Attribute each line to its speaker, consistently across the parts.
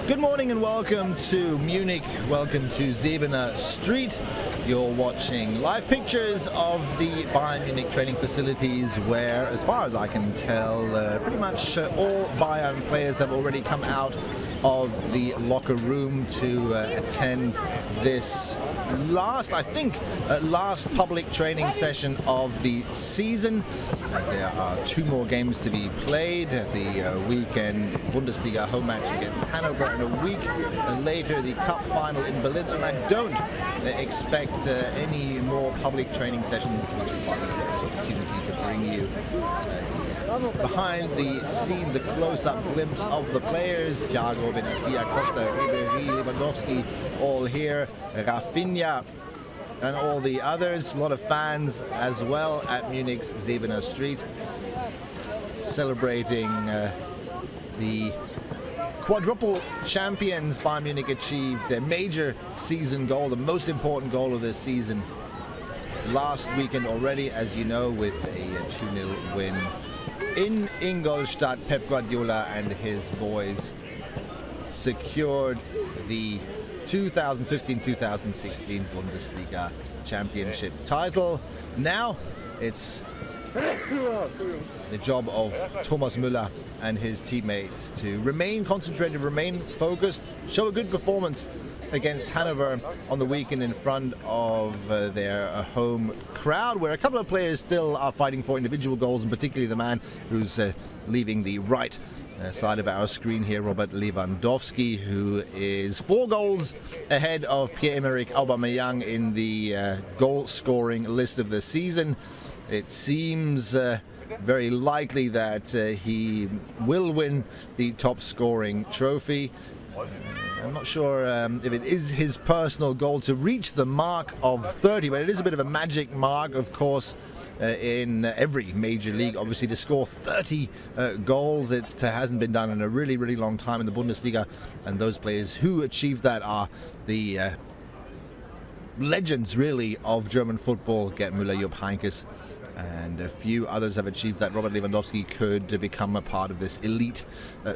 Speaker 1: Good morning and welcome to Munich, welcome to Sebener Street. You're watching live pictures of the Bayern Munich training facilities where, as far as I can tell, pretty much all Bayern players have already come out of the locker room to attend this last public training session of the season. There are two more games to be played. The weekend Bundesliga home match against Hannover, and a week later the cup final in Berlin. And I don't expect any more public training sessions, which is why we have the opportunity to bring you behind the scenes, a close-up glimpse of the players. Thiago, Benatia, Costa, Ribéry, Lewandowski, all here. Rafinha and all the others. A lot of fans as well at Munich's Sebener Street, celebrating the quadruple champions. Bayern Munich achieved their major season goal, the most important goal of this season, last weekend already, as you know, with a 2-0 win in Ingolstadt. Pep Guardiola and his boys secured the 2015-2016 Bundesliga championship title. Now it's the job of Thomas Müller and his teammates to remain concentrated, remain focused, show a good performance against Hannover on the weekend in front of their home crowd, where a couple of players still are fighting for individual goals, and particularly the man who's leaving the right side of our screen here, Robert Lewandowski, who is 4 goals ahead of Pierre-Emerick Aubameyang in the goal-scoring list of the season. It seems very likely that he will win the top-scoring trophy. I'm not sure if it is his personal goal to reach the mark of 30, but it is a bit of a magic mark, of course, in every major league. Obviously, to score 30 goals, it hasn't been done in a really, really long time in the Bundesliga, and those players who achieved that are the legends, really, of German football. Gerd Müller, Jupp Heynckes, and a few others have achieved that. Robert Lewandowski could become a part of this elite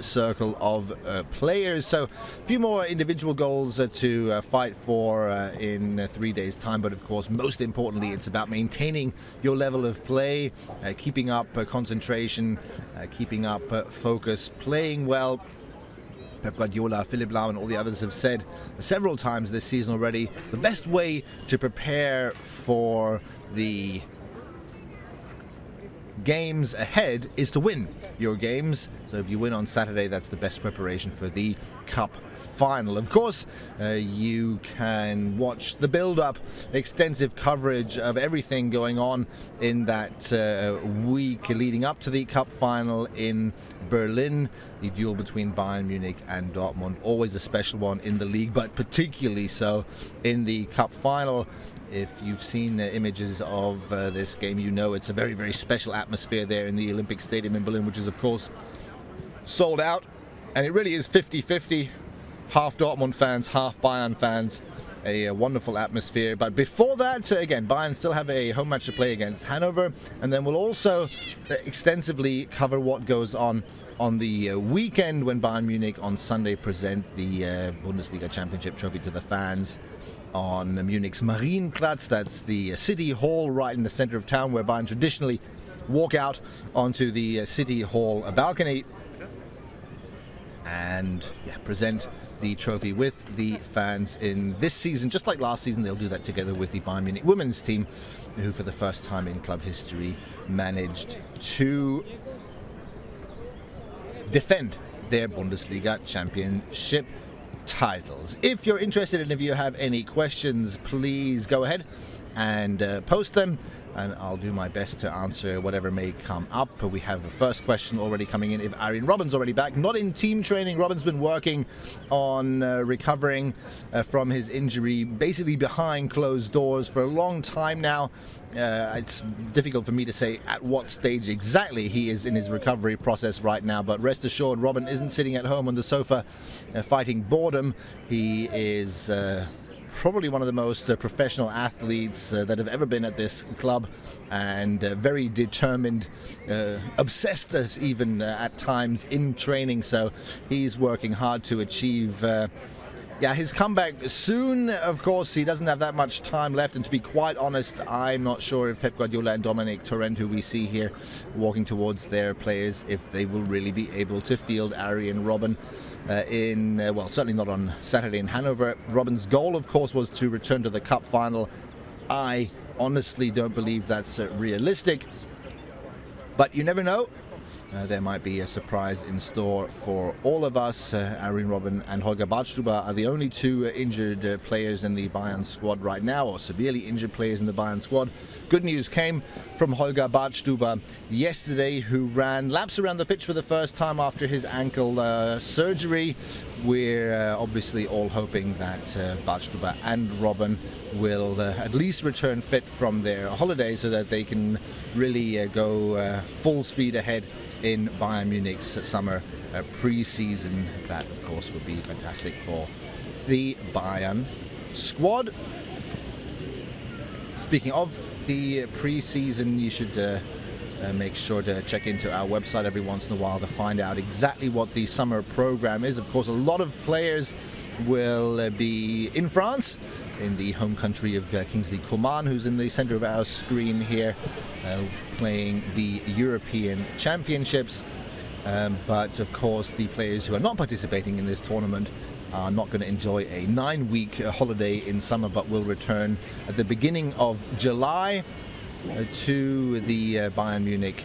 Speaker 1: circle of players. So a few more individual goals to fight for in 3 days' time. But of course, most importantly, it's about maintaining your level of play, keeping up concentration, keeping up focus, playing well. Pep Guardiola, Philipp Lahm and all the others have said several times this season already, the best way to prepare for the games ahead is to win your games. So if you win on Saturday, that's the best preparation for the cup final. Of course, you can watch the build-up, extensive coverage of everything going on in that week leading up to the cup final in Berlin. The duel between Bayern Munich and Dortmund, always a special one in the league, but particularly so in the cup final. If you've seen images of this game, you know it's a very, very special atmosphere there in the Olympic Stadium in Berlin, which is, of course, sold out. And it really is 50-50. Half Dortmund fans, half Bayern fans. A wonderful atmosphere. But before that, again, Bayern still have a home match to play against Hannover. And then we'll also extensively cover what goes on the weekend when Bayern Munich on Sunday present the Bundesliga Championship trophy to the fans on Munich's Marienplatz. That's the city hall right in the center of town, where Bayern traditionally walk out onto the city hall balcony and present the trophy with the fans in this season. Just like last season, they'll do that together with the Bayern Munich women's team, who for the first time in club history managed to defend their Bundesliga championship titles. If you're interested and if you have any questions, please go ahead and post them, and I'll do my best to answer whatever may come up. We have the first question already coming in. If Arjen Robben's already back, not in team training. Robben's been working on recovering from his injury, basically behind closed doors for a long time now. It's difficult for me to say at what stage exactly he is in his recovery process right now, but rest assured, Robben isn't sitting at home on the sofa fighting boredom. He is probably one of the most professional athletes that have ever been at this club, and very determined, obsessed even at times in training. So he's working hard to achieve his comeback soon. Of course, he doesn't have that much time left, and to be quite honest, I'm not sure if Pep Guardiola and Dominic Torrent, who we see here walking towards their players, if they will really be able to field Arjen Robben certainly not on Saturday in Hannover. Robben's goal, of course, was to return to the cup final. I honestly don't believe that's realistic, but you never know. There might be a surprise in store for all of us. Arjen Robben and Holger Badstuber are the only two injured players in the Bayern squad right now, or severely injured players in the Bayern squad. Good news came from Holger Badstuber yesterday, who ran laps around the pitch for the first time after his ankle surgery. We're obviously all hoping that Badstuber and Robben will at least return fit from their holiday, so that they can really go full speed ahead in Bayern Munich's summer pre-season. That, of course, would be fantastic for the Bayern squad. Speaking of the pre-season, you should make sure to check into our website every once in a while to find out exactly what the summer program is. Of course, a lot of players will be in France, in the home country of Kingsley Coman, who's in the center of our screen here, playing the European Championships. But of course, the players who are not participating in this tournament are not going to enjoy a 9-week holiday in summer, but will return at the beginning of July to the Bayern Munich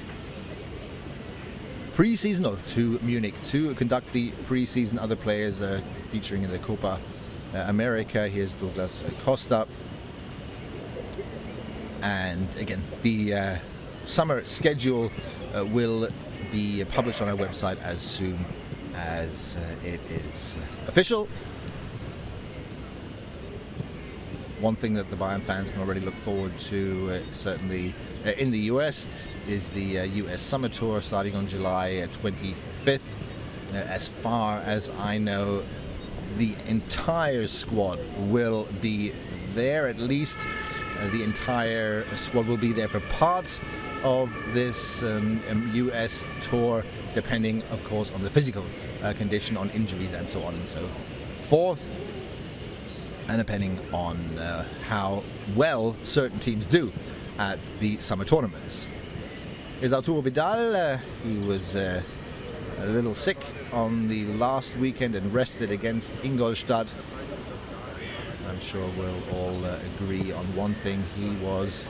Speaker 1: pre-season, or to Munich to conduct the pre-season. Other players featuring in the Copa America. Here's Douglas Costa. And again, the summer schedule will be published on our website as soon as it is official. One thing that the Bayern fans can already look forward to, certainly in the US, is the US Summer Tour starting on July 25th. As far as I know, the entire squad will be there. At least the entire squad will be there for parts of this US tour, depending, of course, on the physical condition, on injuries, and so on and so forth, and depending on how well certain teams do at the summer tournaments. Here's Arturo Vidal. He was a little sick on the last weekend and rested against Ingolstadt. I'm sure we'll all agree on one thing: he was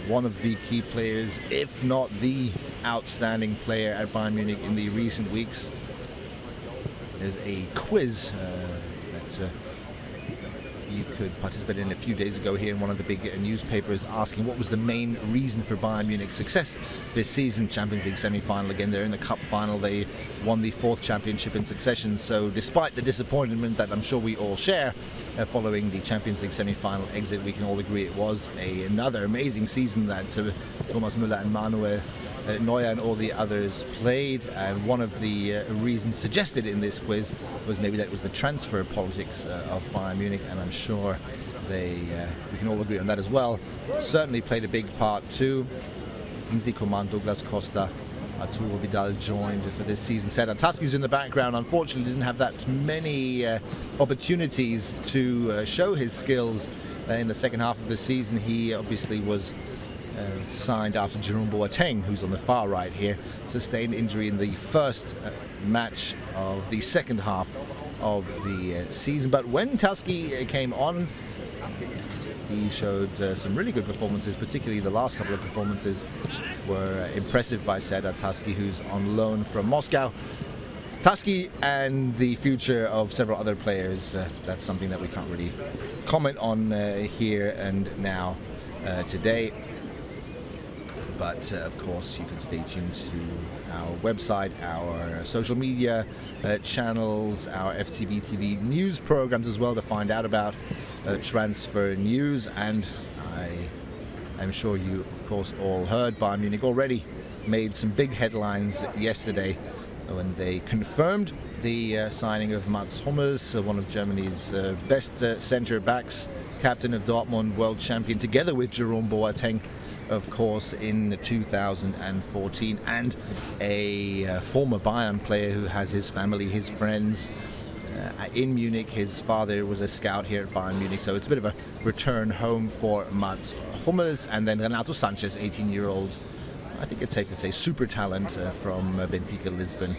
Speaker 1: one of the key players, if not the outstanding player at Bayern Munich in the recent weeks. There's a quiz that you could participate in a few days ago here in one of the big newspapers, asking what was the main reason for Bayern Munich's success this season. Champions League semi-final again, they're in the cup final, they won the 4th championship in succession. So despite the disappointment that I'm sure we all share following the Champions League semi-final exit, we can all agree it was another amazing season that Thomas Müller and Manuel Neuer and all the others played. And one of the reasons suggested in this quiz was maybe that it was the transfer politics of Bayern Munich, and I'm sure we can all agree on that as well. Certainly played a big part too. Kingsley Coman, Douglas Costa, Arturo Vidal joined for this season. Serdar Taski's in the background. Unfortunately, didn't have that many opportunities to show his skills in the second half of the season. He obviously was signed after Jerome Boateng, who's on the far right here, sustained injury in the first match of the second half of the season. But when Taski came on, he showed some really good performances. Particularly the last couple of performances were impressive by Serdar Taski, who's on loan from Moscow. Taski and the future of several other players, that's something that we can't really comment on here and now today. But of course, you can stay tuned to our website, our social media channels, our FCB TV news programs as well, to find out about transfer news. And I'm sure you, of course, all heard Bayern Munich already made some big headlines yesterday when they confirmed the signing of Mats Hummels, one of Germany's best centre-backs, captain of Dortmund, world champion, together with Jerome Boateng, of course, in 2014, and a former Bayern player who has his family, his friends in Munich. His father was a scout here at Bayern Munich, so it's a bit of a return home for Mats Hummels. And then Renato Sanchez, 18-year-old, I think it's safe to say super talent from Benfica Lisbon,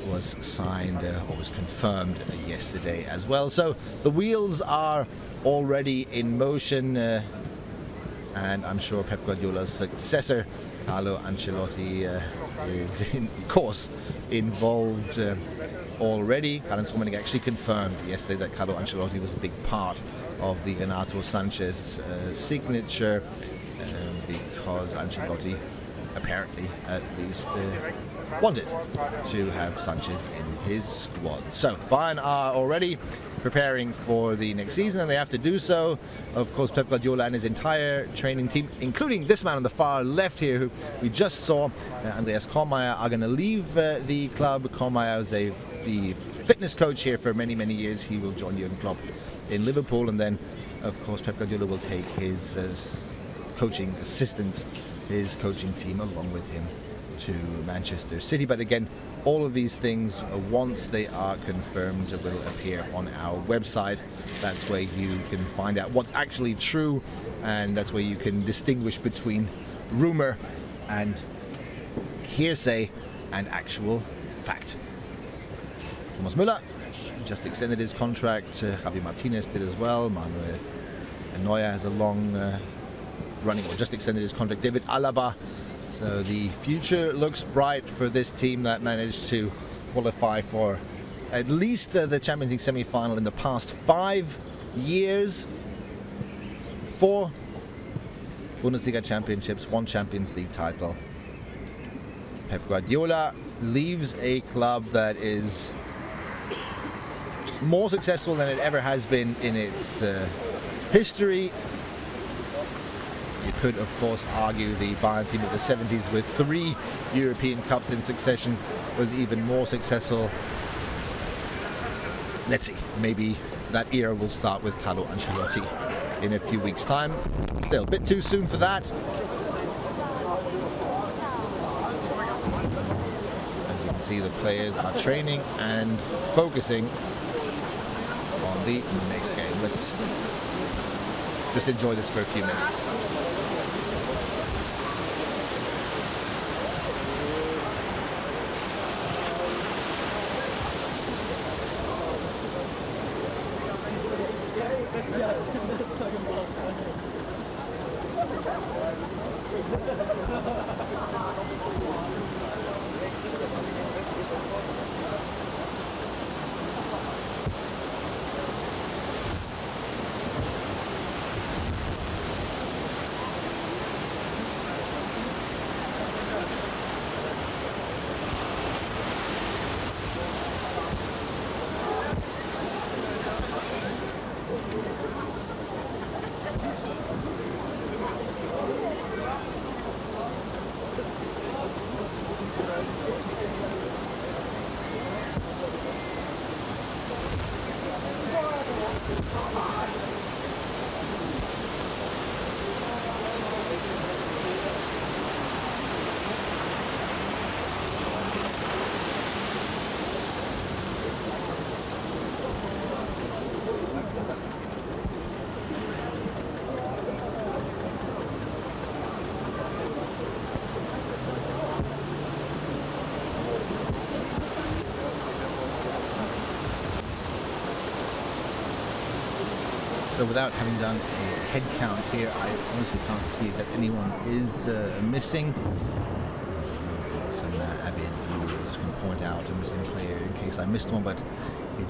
Speaker 1: was signed or was confirmed yesterday as well. So the wheels are already in motion, and I'm sure Pep Guardiola's successor, Carlo Ancelotti, is of course involved already. Karl-Heinz Rummenigge actually confirmed yesterday that Carlo Ancelotti was a big part of the Renato Sanchez signature, because Ancelotti apparently at least wanted to have Sanchez in his squad. So Bayern are already preparing for the next season, and they have to do so. Of course, Pep Guardiola and his entire training team, including this man on the far left here, who we just saw, Andreas Kohlmeier, are going to leave the club. Kohlmeier was the fitness coach here for many, many years. He will join Jurgen Klopp in Liverpool, and then, of course, Pep Guardiola will take his coaching assistants, his coaching team, along with him to Manchester City. But again, all of these things, once they are confirmed, will appear on our website. That's where you can find out what's actually true, and that's where you can distinguish between rumor and hearsay and actual fact. Thomas Müller just extended his contract. Javi Martinez did as well. Manuel Neuer has a long running, or just extended his contract. David Alaba. So the future looks bright for this team that managed to qualify for at least the Champions League semi-final in the past 5 years. 4 Bundesliga championships, 1 Champions League title. Pep Guardiola leaves a club that is more successful than it ever has been in its history. You could, of course, argue the Bayern team of the 70s with 3 European Cups in succession was even more successful. Let's see, maybe that era will start with Carlo Ancelotti in a few weeks' time. Still a bit too soon for that. As you can see, the players are training and focusing on the next game. Let's just enjoy this for a few minutes. So without having done a head count here, I honestly can't see that anyone is missing. Some avid viewers can point out a missing player in case I missed one, but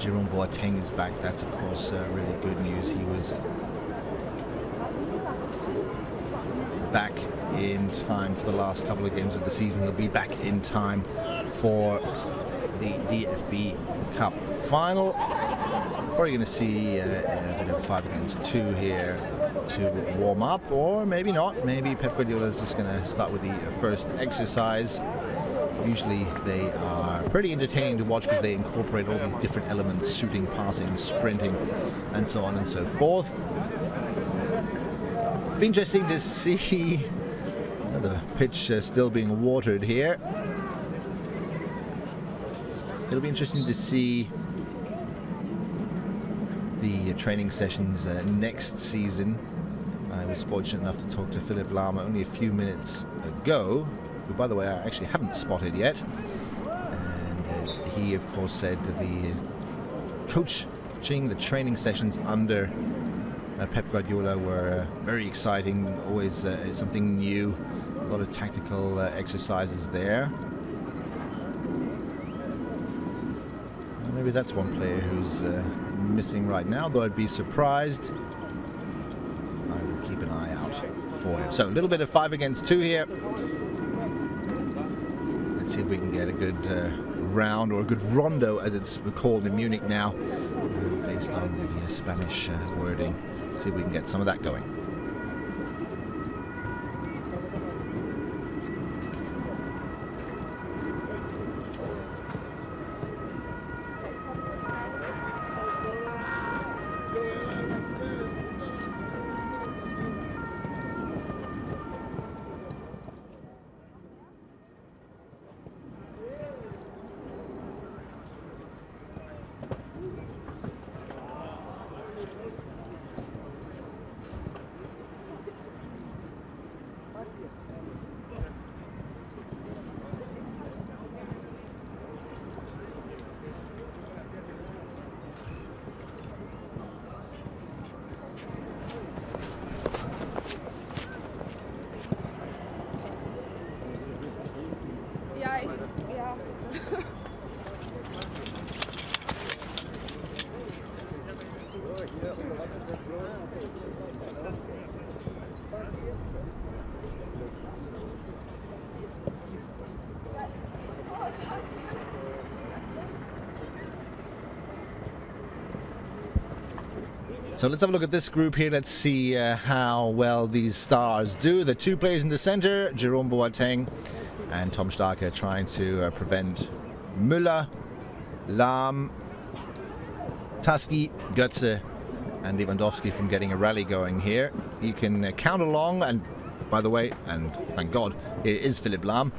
Speaker 1: Jerome Boateng is back. That's of course really good news. He was back in time for the last couple of games of the season. He'll be back in time for the DFB Cup final. Probably going to see a bit of 5 against 2 here to warm up, or maybe not. Maybe Pep Guardiola is just going to start with the first exercise. Usually they are pretty entertaining to watch because they incorporate all these different elements: shooting, passing, sprinting, and so on and so forth. It'll be interesting to see the pitch still being watered here. It'll be interesting to see the training sessions next season. I was fortunate enough to talk to Philipp Lahm only a few minutes ago, who, by the way, I actually haven't spotted yet. And he, of course, said that the coaching, the training sessions under Pep Guardiola were very exciting, always something new, a lot of tactical exercises there. Maybe that's one player who's missing right now, though I'd be surprised. I will keep an eye out for him. So a little bit of 5 against 2 here. Let's see if we can get a good round, or a good rondo as it's called in Munich now, based on the Spanish wording. Let's see if we can get some of that going. So let's have a look at this group here. Let's see how well these stars do. The 2 players in the center, Jerome Boateng and Tom Starke, trying to prevent Müller, Lahm, Taski, Götze and Lewandowski from getting a rally going here. You can count along, and by the way, and thank God, it is Philipp Lahm.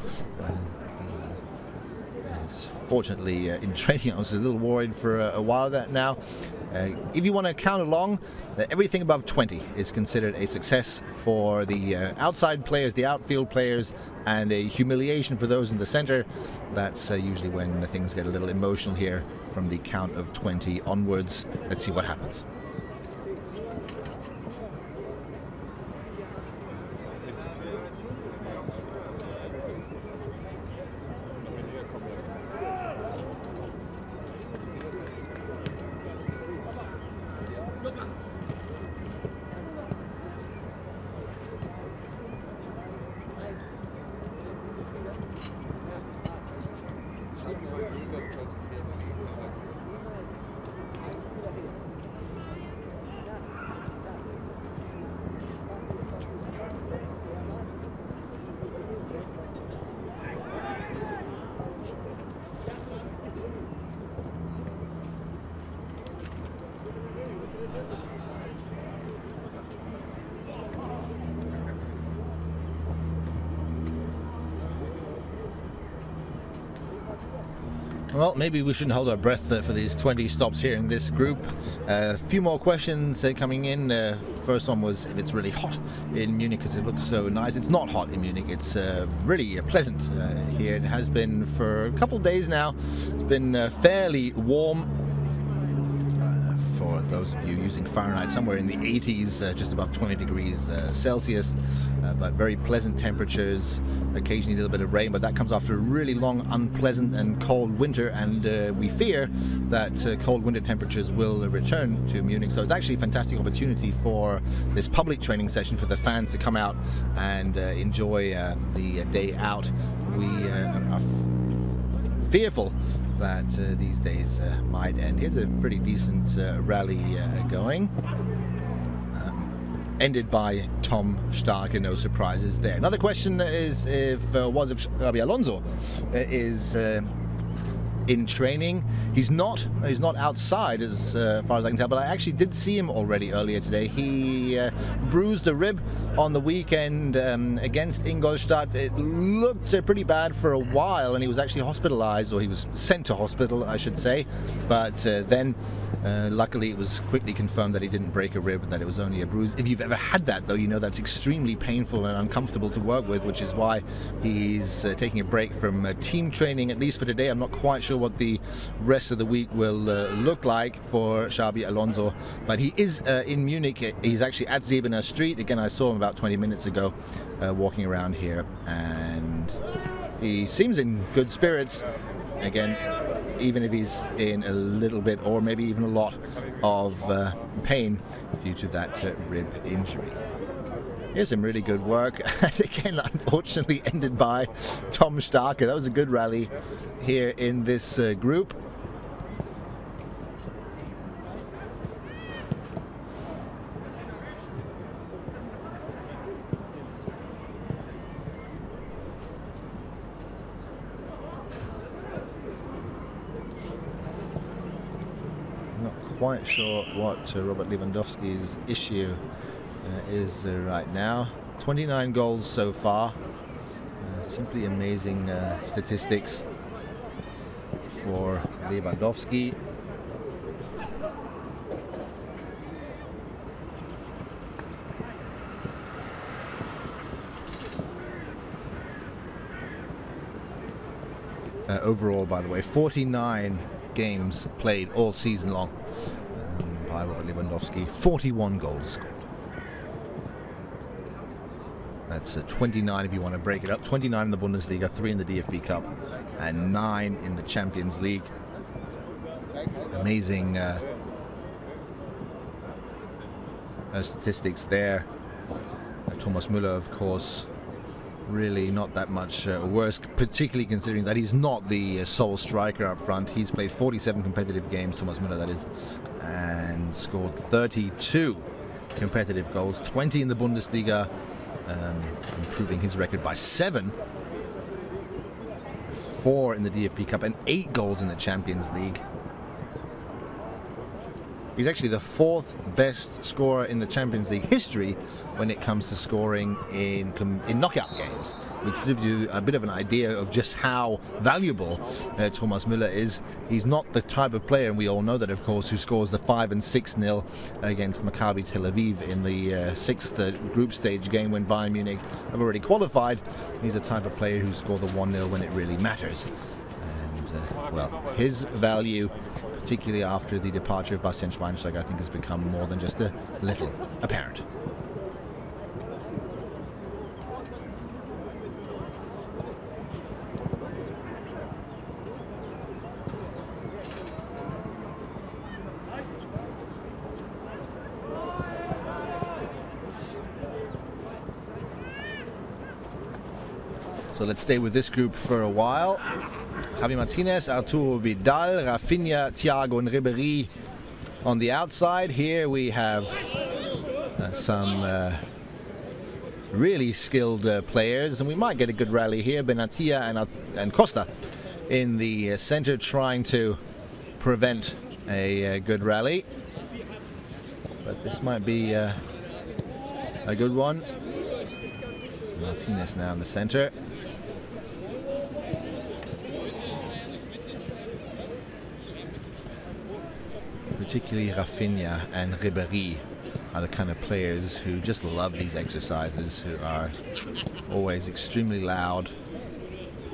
Speaker 1: Fortunately, in training, I was a little worried for a while now. If you want to count along, everything above 20 is considered a success for the outside players, the outfield players, and a humiliation for those in the center. That's usually when things get a little emotional here from the count of 20 onwards. Let's see what happens. Well, maybe we shouldn't hold our breath for these 20 stops here in this group. A few more questions coming in. First one was if it's really hot in Munich, because it looks so nice. It's not hot in Munich. It's really pleasant here. It has been for a couple of days now. It's been fairly warm. For those of you using Fahrenheit, somewhere in the 80s, just above 20 degrees Celsius, but very pleasant temperatures, occasionally a little bit of rain, but that comes after a really long, unpleasant and cold winter, and we fear that cold winter temperatures will return to Munich. So it's actually a fantastic opportunity for this public training session for the fans to come out and enjoy the day out. We are fearful that these days might end. Here's a pretty decent rally going. ended by Tom Starke. No surprises there. Another question is if Xabi Alonso is in training. He's not outside as far as I can tell, but I actually did see him already earlier today. He bruised a rib on the weekend against Ingolstadt. It looked pretty bad for a while, and he was actually hospitalized, or he was sent to hospital, I should say. But then luckily it was quickly confirmed that he didn't break a rib and that it was only a bruise. If you've ever had that, though, you know that's extremely painful and uncomfortable to work with, which is why he's taking a break from team training, at least for today. I'm not quite sure what the rest of the week will look like for Xabi Alonso, but he is in Munich. He's actually at Zebener Street. Again, I saw him about 20 minutes ago walking around here, and he seems in good spirits. Again, even if he's in a little bit or maybe even a lot of pain due to that rib injury. Here's some really good work, and again, unfortunately ended by Tom Starke. That was a good rally here in this group. Not quite sure what Robert Lewandowski's issue is right now. 29 goals so far. Simply amazing statistics for Lewandowski. Overall, by the way, 49 games played all season long by Robert Lewandowski. 41 goals scored. That's 29 if you want to break it up. 29 in the Bundesliga, 3 in the DFB Cup, and 9 in the Champions League. Amazing statistics there. Thomas Müller, of course, really not that much worse, particularly considering that he's not the sole striker up front. He's played 47 competitive games, Thomas Müller that is, and scored 32 competitive goals, 20 in the Bundesliga, improving his record by 7, 4 in the DFB Cup, and 8 goals in the Champions League. He's actually the 4th best scorer in the Champions League history when it comes to scoring in knockout games, which gives you a bit of an idea of just how valuable Thomas Müller is. He's not the type of player, and we all know that, of course, who scores the 5 and 6-0 against Maccabi Tel Aviv in the 6th group stage game when Bayern Munich have already qualified. He's the type of player who scored the 1-0 when it really matters. And, well, his value, particularly after the departure of Bastian Schweinsteiger, I think has become more than just a little apparent. So let's stay with this group for a while. Javi Martinez, Arturo Vidal, Rafinha, Thiago and Ribéry on the outside. Here we have some really skilled players, and we might get a good rally here. Benatia and Costa in the center trying to prevent a good rally. But this might be a good one. Martinez now in the center. Particularly Rafinha and Ribéry are the kind of players who just love these exercises, who are always extremely loud,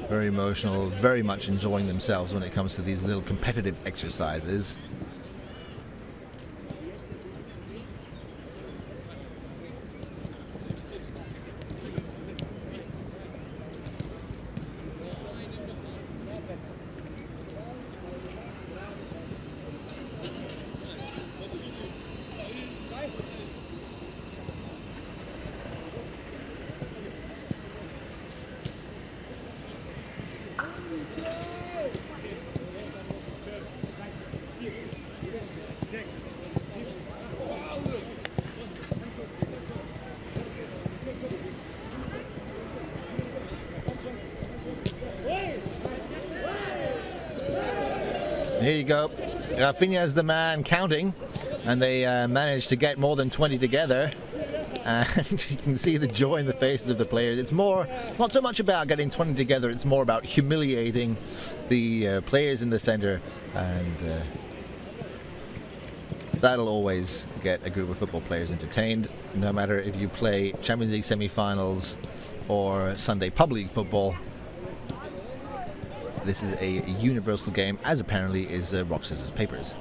Speaker 1: very emotional, very much enjoying themselves when it comes to these little competitive exercises. Here you go. Rafinha is the man counting, and they managed to get more than 20 together. And you can see the joy in the faces of the players. It's more, not so much about getting 20 together, it's more about humiliating the players in the center, and that'll always get a group of football players entertained, no matter if you play Champions League semi-finals or Sunday Pub League football. This is a universal game, as apparently is rock, scissors, papers.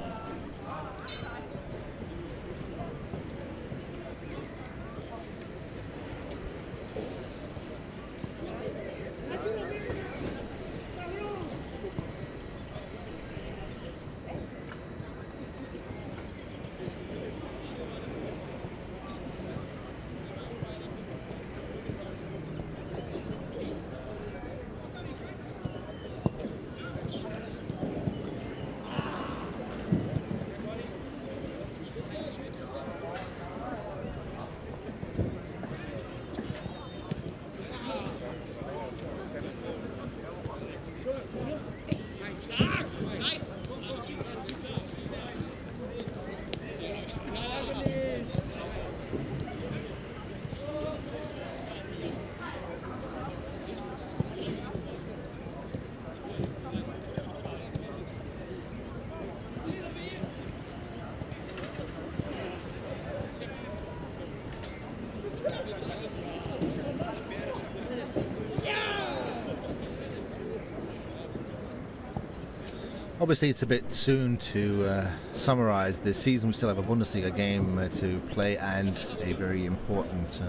Speaker 1: Obviously, it's a bit soon to summarize this season. We still have a Bundesliga game to play and a very important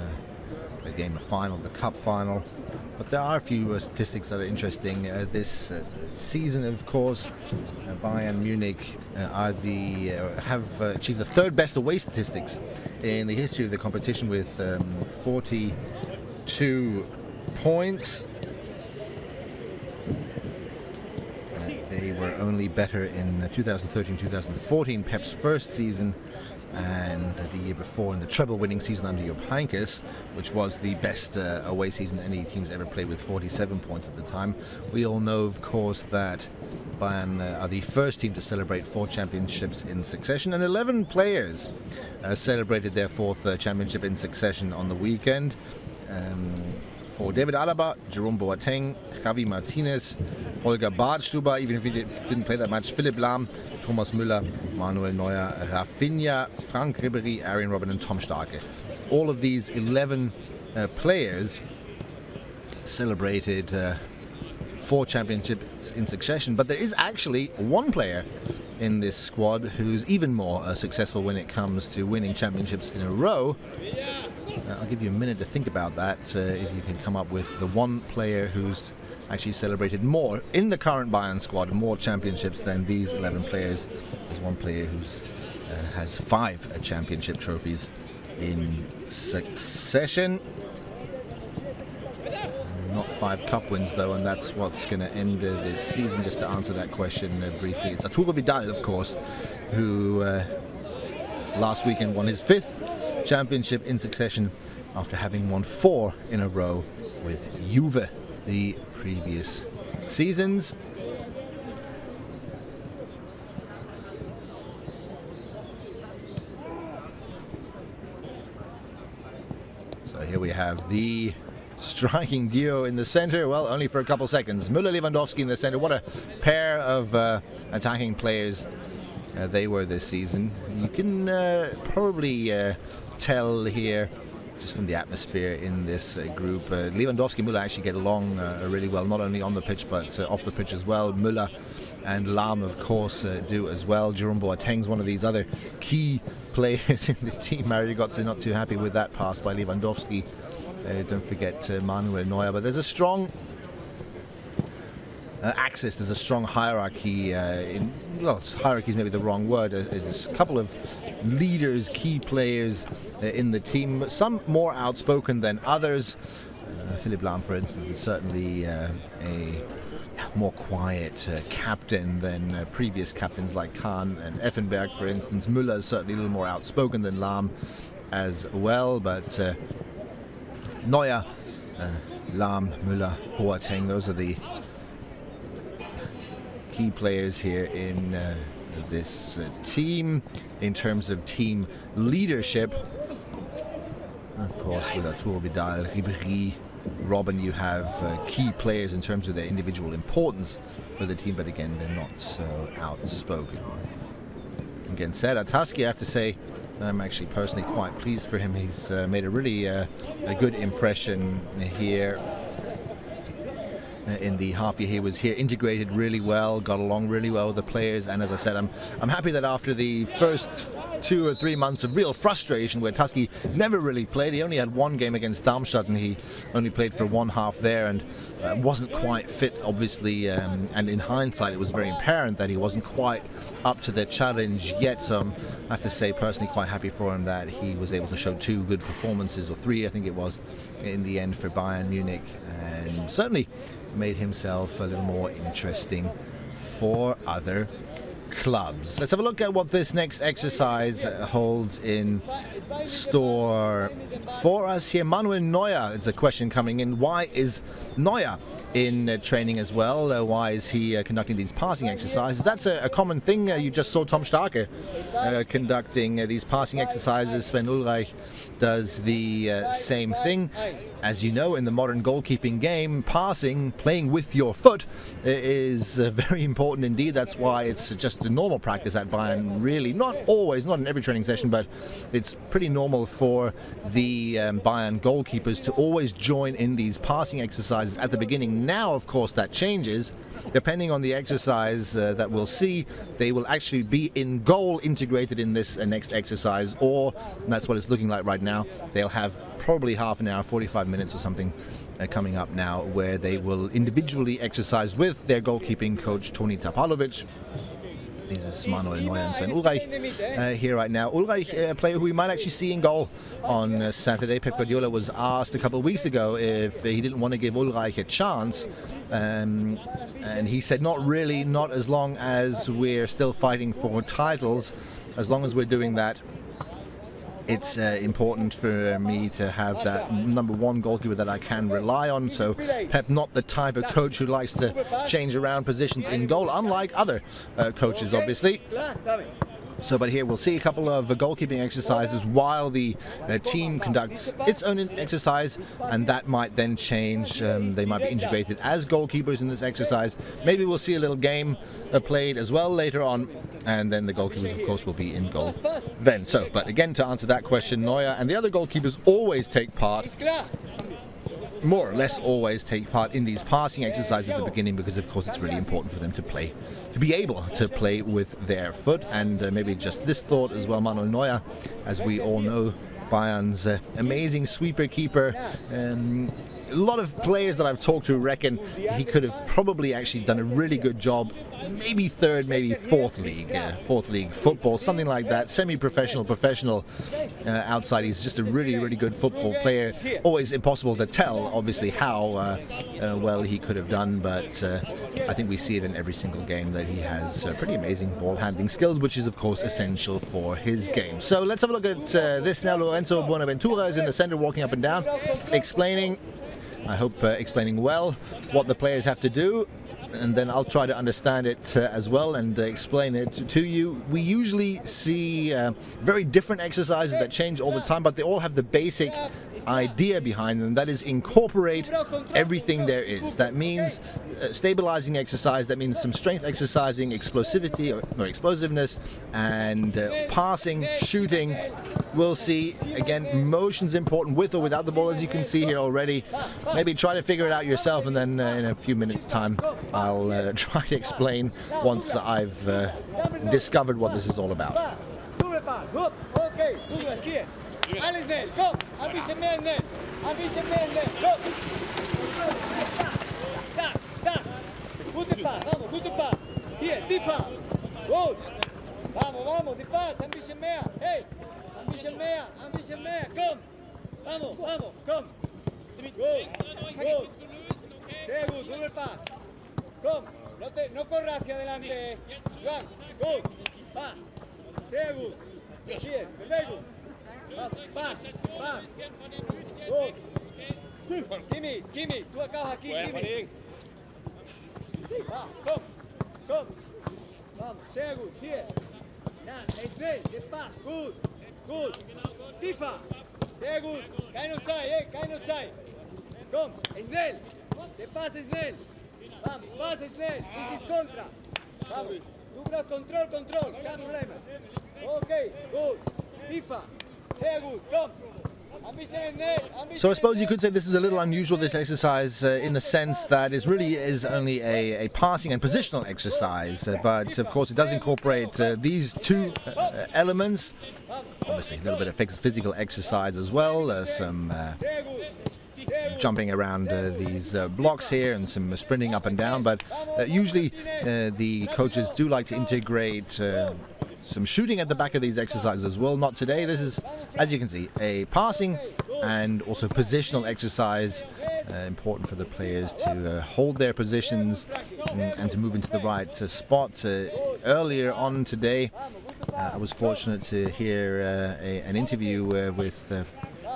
Speaker 1: game, the final, the cup final. But there are a few statistics that are interesting. This season, of course, Bayern Munich have achieved the third best away statistics in the history of the competition with 42 points. They were only better in 2013-2014, Pep's first season, and the year before in the treble-winning season under Jupp Heynckes, which was the best away season any team's ever played, with 47 points at the time. We all know, of course, that Bayern are the first team to celebrate 4 championships in succession, and 11 players celebrated their 4th championship in succession on the weekend. For David Alaba, Jerome Boateng, Javi Martinez, Holger Badstuber, even if he didn't play that much, Philipp Lahm, Thomas Müller, Manuel Neuer, Rafinha, Frank Ribéry, Arjen Robben and Tom Starke. All of these 11 players celebrated 4 championships in succession, but there is actually one player in this squad who's even more successful when it comes to winning championships in a row. I'll give you a minute to think about that, if you can come up with the one player who's actually celebrated more in the current Bayern squad, more championships than these 11 players. There's one player who's has 5 championship trophies in succession. Not 5 cup wins though, and that's what's going to end this season. Just to answer that question briefly, it's Arturo Vidal, of course, who last weekend won his 5th championship in succession after having won 4 in a row with Juve the previous seasons. So here we have the striking duo in the center. Well, only for a couple seconds. Müller, Lewandowski in the center. What a pair of attacking players they were this season. You can probably tell here, just from the atmosphere in this group, Lewandowski and Müller actually get along really well, not only on the pitch but off the pitch as well. Müller and Lahm, of course, do as well. Jerome Boateng's one of these other key players in the team. Mario Götze not too happy with that pass by Lewandowski. Don't forget Manuel Neuer. But there's a strong axis, there's a strong hierarchy. Well, hierarchy is maybe the wrong word. There's a couple of leaders, key players in the team, some more outspoken than others. Philipp Lahm, for instance, is certainly a more quiet captain than previous captains like Kahn and Effenberg, for instance. Müller is certainly a little more outspoken than Lahm as well, but Neuer, Lahm, Müller, Boateng, those are the key players here in this team in terms of team leadership. Of course, with Arturo Vidal, Ribéry, Robben, you have key players in terms of their individual importance for the team, but again, they're not so outspoken. Again, Serdar Taski, I have to say, I'm actually personally quite pleased for him. He's made a really a good impression here. In the half year he was here, integrated really well, got along really well with the players, and as I said, I'm happy that after the first 2 or 3 months of real frustration where Taski never really played, he only had one game against Darmstadt and he only played for one half there and wasn't quite fit, obviously, and in hindsight it was very apparent that he wasn't quite up to the challenge yet. So I have to say, personally, quite happy for him that he was able to show 2 good performances, or 3 I think it was, in the end for Bayern Munich, and certainly made himself a little more interesting for other clubs. Let's have a look at what this next exercise holds in store for us here. Manuel Neuer is a question coming in. Why is Neuer in training as well? Why is he conducting these passing exercises? That's a common thing. You just saw Tom Starke conducting these passing exercises. Sven Ulreich does the same thing. As you know, in the modern goalkeeping game, passing, playing with your foot, is very important indeed. That's why it's just a normal practice at Bayern, really. Not always, not in every training session, but it's pretty normal for the Bayern goalkeepers to always join in these passing exercises at the beginning. Now, of course, that changes. Depending on the exercise that we'll see, they will actually be in goal integrated in this next exercise, or that's what it's looking like right now. They'll have probably half an hour, 45 minutes or something coming up now, where they will individually exercise with their goalkeeping coach, Toni Tapalovic. This is Manuel Neuer and Sven Ulreich here right now. Ulreich, a player who we might actually see in goal on Saturday. Pep Guardiola was asked a couple of weeks ago if he didn't want to give Ulreich a chance, and he said not really, not as long as we're still fighting for titles. As long as we're doing that, it's important for me to have that #1 goalkeeper that I can rely on. So Pep, not the type of coach who likes to change around positions in goal, unlike other coaches, obviously. So, but here we'll see a couple of goalkeeping exercises while the team conducts its own exercise, and that might then change. They might be integrated as goalkeepers in this exercise. Maybe we'll see a little game played as well later on, and then the goalkeepers, of course, will be in goal then. So, but again, to answer that question, Neuer and the other goalkeepers always take part, more or less always take part in these passing exercises at the beginning, because of course it's really important for them to play, to be able to play with their foot. And maybe just this thought as well, Manuel Neuer, as we all know, Bayern's amazing sweeper keeper. A lot of players that I've talked to reckon he could have probably actually done a really good job, maybe 3rd, maybe 4th league football, something like that, semi-professional, professional outside. He's just a really, really good football player. Always impossible to tell, obviously, how well he could have done, but I think we see it in every single game that he has pretty amazing ball handling skills, which is, of course, essential for his game. So let's have a look at this now. Lorenzo Buenaventura is in the center, walking up and down, explaining, I hope explaining well, what the players have to do, and then I'll try to understand it as well and explain it to you. We usually see very different exercises that change all the time, but they all have the basic idea behind them, that is incorporate everything there is. That means stabilizing exercise, that means some strength exercising, explosivity or explosiveness, and passing, shooting. We'll see, again, motion's important with or without the ball, as you can see here already. Maybe try to figure it out yourself, and then in a few minutes time I'll try to explain once I've discovered what this is all about.
Speaker 2: Allez, Nel, kom! Anvise mer, Nel! Anvise mer, Nel! Kom! Da, da! Gute Pass, vamos, gute Pass! Hier, die Pass! Gut! Vamos, vamos, die Pass, ein bisschen mehr! Hey! Ein bisschen mehr, komm! Vamos, vamos, komm! Gut, gut! Sehr gut, gute Pass! Komm! No corras hacia adelante! Juan, gut! Pass! Sehr gut! Hier, Bewegung! Pass, pass. Gut. Kimi, tu acá aquí, Kimi. Va, komm. komm. Vamos, sehr gut, hier. Na, schnell, der Pass, gut, gut. Tiefer, sehr gut. Keine Zeit, keine Zeit. Komm, schnell, der Pass ist schnell. Vamos, Pass ist schnell, das ist Kontra. Vamos, du brauchst Kontroll, kein Problem. Okay, gut. Tiefer, sehr gut, komm.
Speaker 1: So I suppose you could say this is a little unusual, this exercise, in the sense that it really is only a passing and positional exercise, but of course it does incorporate these two elements. Obviously a little bit of physical exercise as well, some jumping around these blocks here and some sprinting up and down, but usually the coaches do like to integrate some shooting at the back of these exercises as well. Not today. This is, as you can see, a passing and also positional exercise, important for the players to hold their positions and to move into the right spot. Earlier on today, I was fortunate to hear an interview with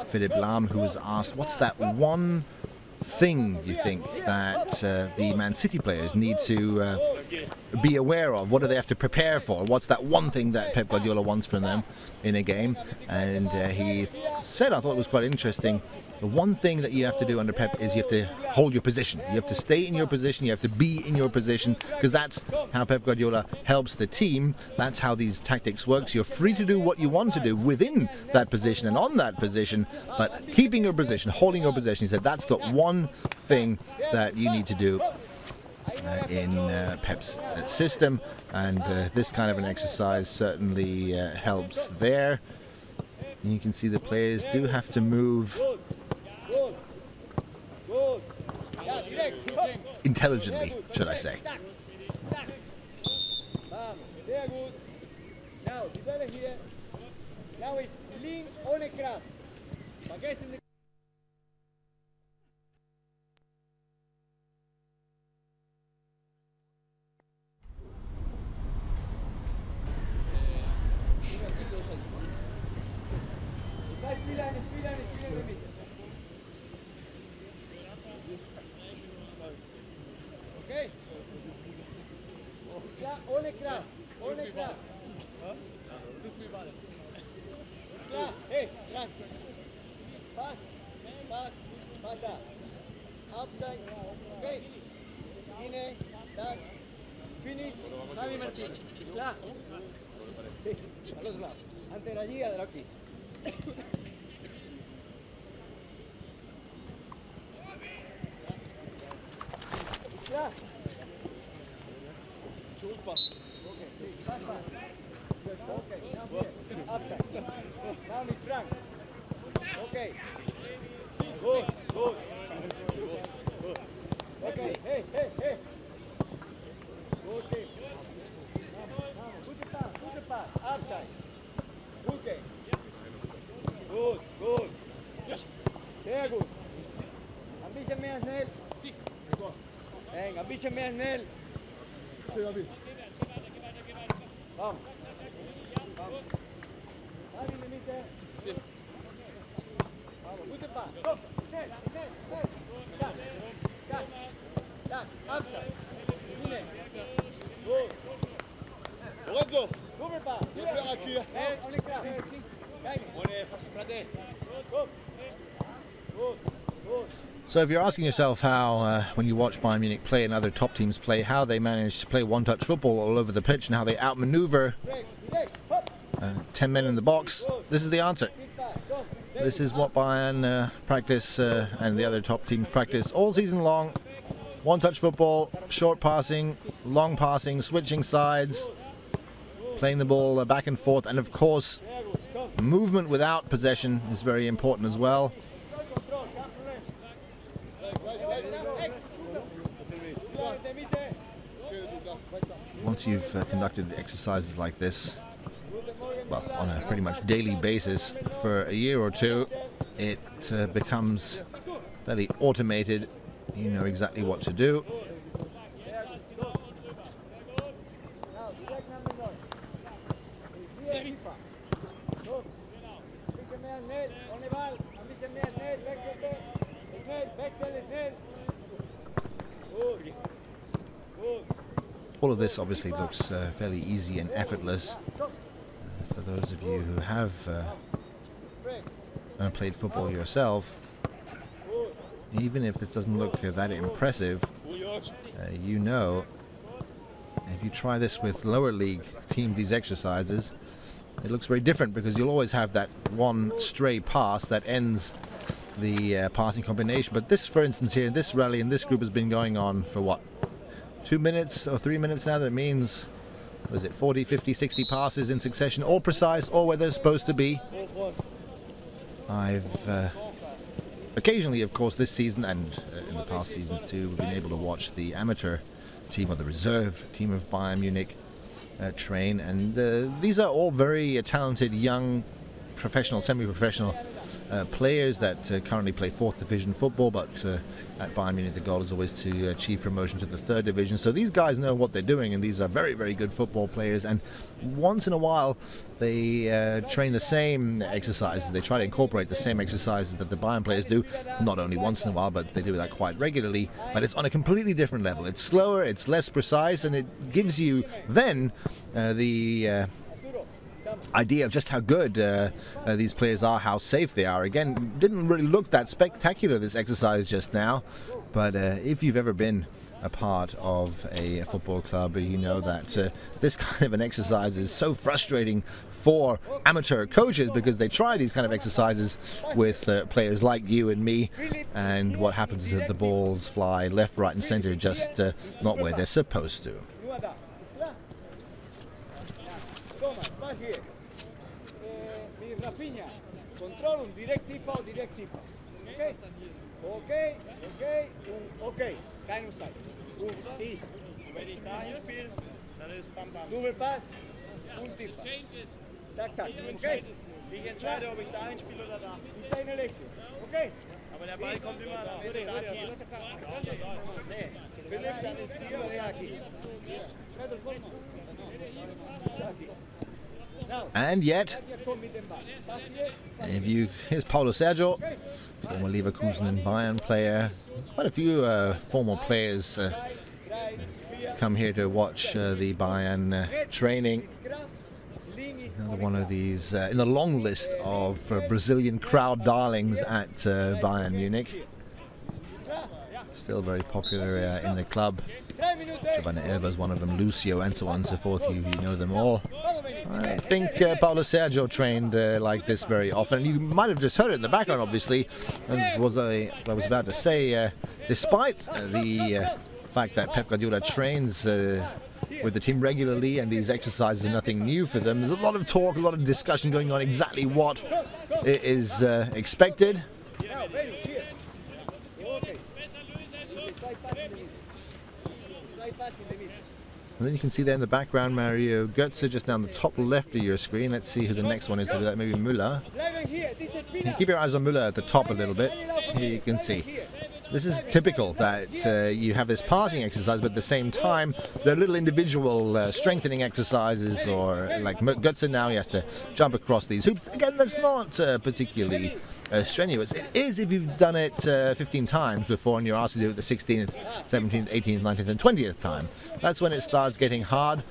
Speaker 1: Philipp Lahm, who was asked, what's that one thing you think that the Man City players need to be aware of? What do they have to prepare for? What's that one thing that Pep Guardiola wants from them in a game? And he said, I thought it was quite interesting, the one thing that you have to do under Pep is you have to hold your position. You have to stay in your position, you have to be in your position, because that's how Pep Guardiola helps the team. That's how these tactics works. You're free to do what you want to do within that position and on that position, but keeping your position, holding your position, he said that's the one thing that you need to do in Pep's system, and this kind of an exercise certainly helps there. And you can see the players do have to move intelligently, should I say.
Speaker 2: Now, the better here. Now it's lean on a crab. Okay? Ohne Kraft, ohne Kraft. Ist klar? Hey, dran. Pass, pass, pass da. Outside, okay? Inne, that. Finish, Javi Martínez. Klar? Sí, al otro lado. Ante la liga de aquí. Klar? Pass. Okay, pass, pass. Okay, now here. Upside. Now with Frank. Okay. Good, good. Okay, hey, hey, hey. Okay. Good pass. Upside. Okay. Good, good. Yes. Sehr gut. Ein bisschen mehr schnell. Venga, ein bisschen mehr schnell. Vamos. Vamos. Javi in de mitte. Sí. Vamos, gute Pass. Komm, schnell, schnell, schnell. Da, Upside. Inne. Gut. Lorenzo. Super Pass. Wir faire un cul. On est klar. On est prêt. Komm. Gut, gut.
Speaker 1: So if you're asking yourself how, when you watch Bayern Munich play and other top teams play, how they manage to play one-touch football all over the pitch and how they outmaneuver 10 men in the box, this is the answer. This is what Bayern practice and the other top teams practice all season long. One-touch football, short passing, long passing, switching sides, playing the ball back and forth, and of course movement without possession is very important as well. Once you've conducted exercises like this, well, on a pretty much daily basis for a year or two, it becomes fairly automated. You know exactly what to do. all of this obviously looks fairly easy and effortless. For those of you who have played football yourself, even if this doesn't look that impressive, you know, if you try this with lower league teams, these exercises, it looks very different, because you'll always have that one stray pass that ends the passing combination. But this, for instance, here, this rally in this group has been going on for what, 2 minutes or 3 minutes now? That means, was it 40, 50, 60 passes in succession, all precise, all where they're supposed to be. I've occasionally, of course, this season and in the past seasons too, we've been able to watch the amateur team or the reserve team of Bayern Munich train, and these are all very talented young professional, semi-professional players that currently play 4th division football, but at Bayern Munich the goal is always to achieve promotion to the 3rd division. So these guys know what they're doing, and these are very, very good football players, and once in a while they train the same exercises. They try to incorporate the same exercises that the Bayern players do, not only once in a while, but they do that quite regularly, but it's on a completely different level. It's slower, it's less precise, and it gives you then the idea of just how good these players are, how safe they are. Again, didn't really look that spectacular, this exercise just now, but if you've ever been a part of a football club, you know that this kind of an exercise is so frustrating for amateur coaches, because they try these kind of exercises with players like you and me, and what happens is that the balls fly left, right and center, just not where they're supposed to.
Speaker 2: Rafinha, control, direct tip out, okay? Okay, okay, okay, keine Zeit. Easy. Wenn ich da hinspiele, dann ist Bam Bam. Double Pass und Tipp. Tak, tak, okay? Ich entscheide, ob ich da hinspiele oder da. Ist deine Lektion, okay? Aber der Ball kommt immer da. Nee, Philipp, dann ist hier oder aquí.
Speaker 1: And yet, here's Paulo Sergio, former Leverkusen and Bayern player. Quite a few former players come here to watch the Bayern training. Another one of these in the long list of Brazilian crowd darlings at Bayern Munich. Still very popular in the club. Giovanni Elba's one of them, Lucio, and so on and so forth. You know them all. I think Paulo Sergio trained like this very often. You might have just heard it in the background, obviously. As was what I was about to say. Despite the fact that Pep Guardiola trains with the team regularly, and these exercises are nothing new for them, there's a lot of talk, a lot of discussion going on exactly what is expected. And then you can see there in the background Mario Götze just down the top left of your screen. Let's see who the next one is. Maybe Müller. Keep your eyes on Müller at the top a little bit. Here you can see. This is typical that you have this passing exercise, but at the same time there are little individual strengthening exercises, or like Götze now, he has to jump across these hoops. Again, that's not particularly strenuous. It is if you've done it 15 times before and you're asked to do it the 16th, 17th, 18th, 19th and 20th time. That's when it starts getting hard.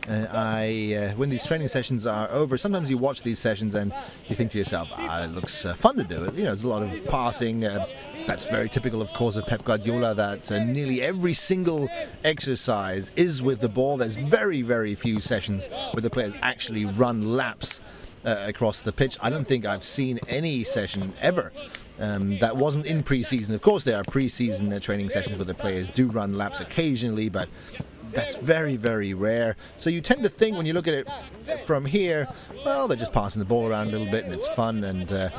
Speaker 1: When these training sessions are over, sometimes you watch these sessions and you think to yourself, it looks fun to do it. You know, there's a lot of passing. That's very typical, of course, of Pep Guardiola, that nearly every single exercise is with the ball. There's very, very few sessions where the players actually run laps across the pitch. I don't think I've seen any session ever that wasn't in pre-season. Of course, there are pre-season training sessions where the players do run laps occasionally, but that's very, very rare. So you tend to think, when you look at it from here, well, they're just passing the ball around a little bit and it's fun, and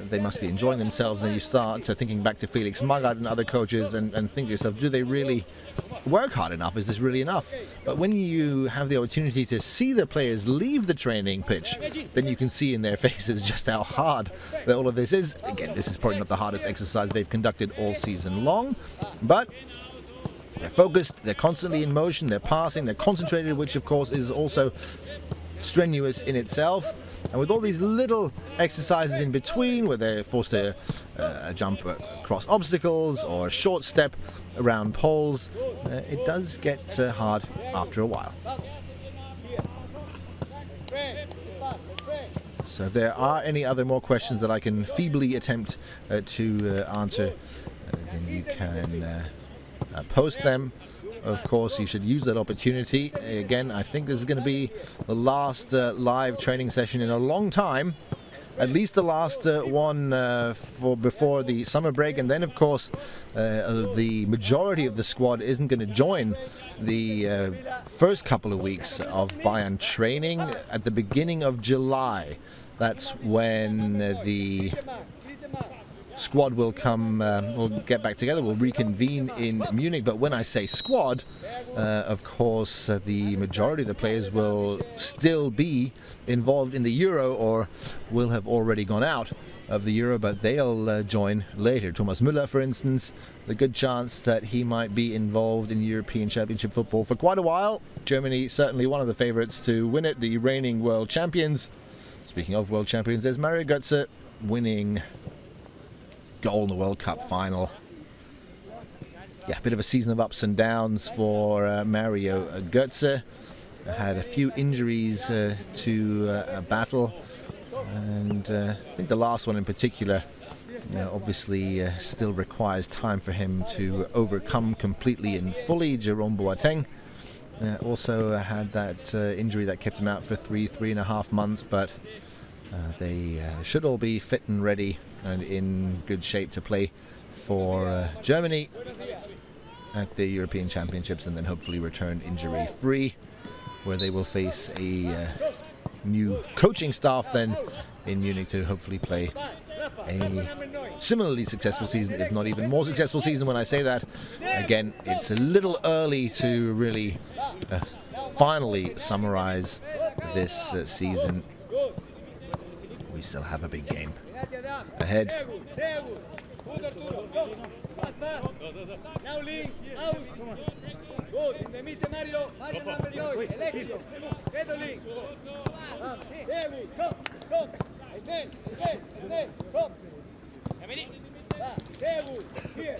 Speaker 1: they must be enjoying themselves. And then you start thinking back to Felix Magath and other coaches and think to yourself, do they really work hard enough? Is this really enough? But when you have the opportunity to see the players leave the training pitch, then you can see in their faces just how hard all of this is. Again, this is probably not the hardest exercise they've conducted all season long, but they're focused, they're constantly in motion, they're passing, they're concentrated, which of course is also strenuous in itself. And with all these little exercises in between, where they're forced to jump across obstacles or a short step around poles, it does get hard after a while. So if there are any other more questions that I can feebly attempt to answer, then you can post them. Of course, you should use that opportunity. Again, I think this is going to be the last live training session in a long time. At least the last one for before the summer break, and then of course the majority of the squad isn't going to join the first couple of weeks of Bayern training at the beginning of July. That's when the squad will come, we'll get back together, we'll reconvene in Munich. But when I say squad, of course, the majority of the players will still be involved in the Euro or will have already gone out of the Euro, but they'll join later. Thomas Müller, for instance, the good chance that he might be involved in European Championship football for quite a while. Germany certainly one of the favorites to win it, the reigning world champions. Speaking of world champions, there's Mario Götze winning goal in the World Cup final. Yeah, a bit of a season of ups and downs for Mario Götze. Had a few injuries to battle, and I think the last one in particular obviously still requires time for him to overcome completely and fully. Jerome Boateng also had that injury that kept him out for three and a half months, but they should all be fit and ready and in good shape to play for Germany at the European Championships, and then hopefully return injury-free, where they will face a new coaching staff then in Munich to hopefully play a similarly successful season, if not even more successful season. When I say that, again, it's a little early to really finally summarize this season. We still have a big game ahead.
Speaker 2: Now link, out. Good, in the middle, Mario. Mario number 9, election. Get the link. There we come, come. Again, come. There we, here.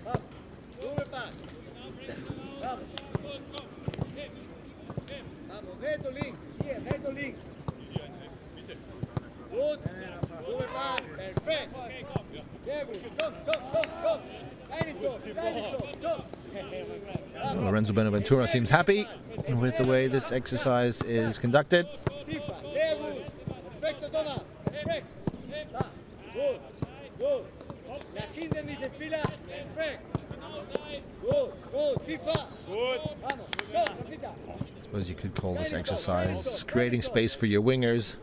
Speaker 2: Vamos, sube pass. Vamos. Vamos, get the link. Here, get the link. Good. Sube pass, perfect.
Speaker 1: Lorenzo Bonaventura seems happy with the way this exercise is conducted. I suppose you could call this exercise creating space for your wingers,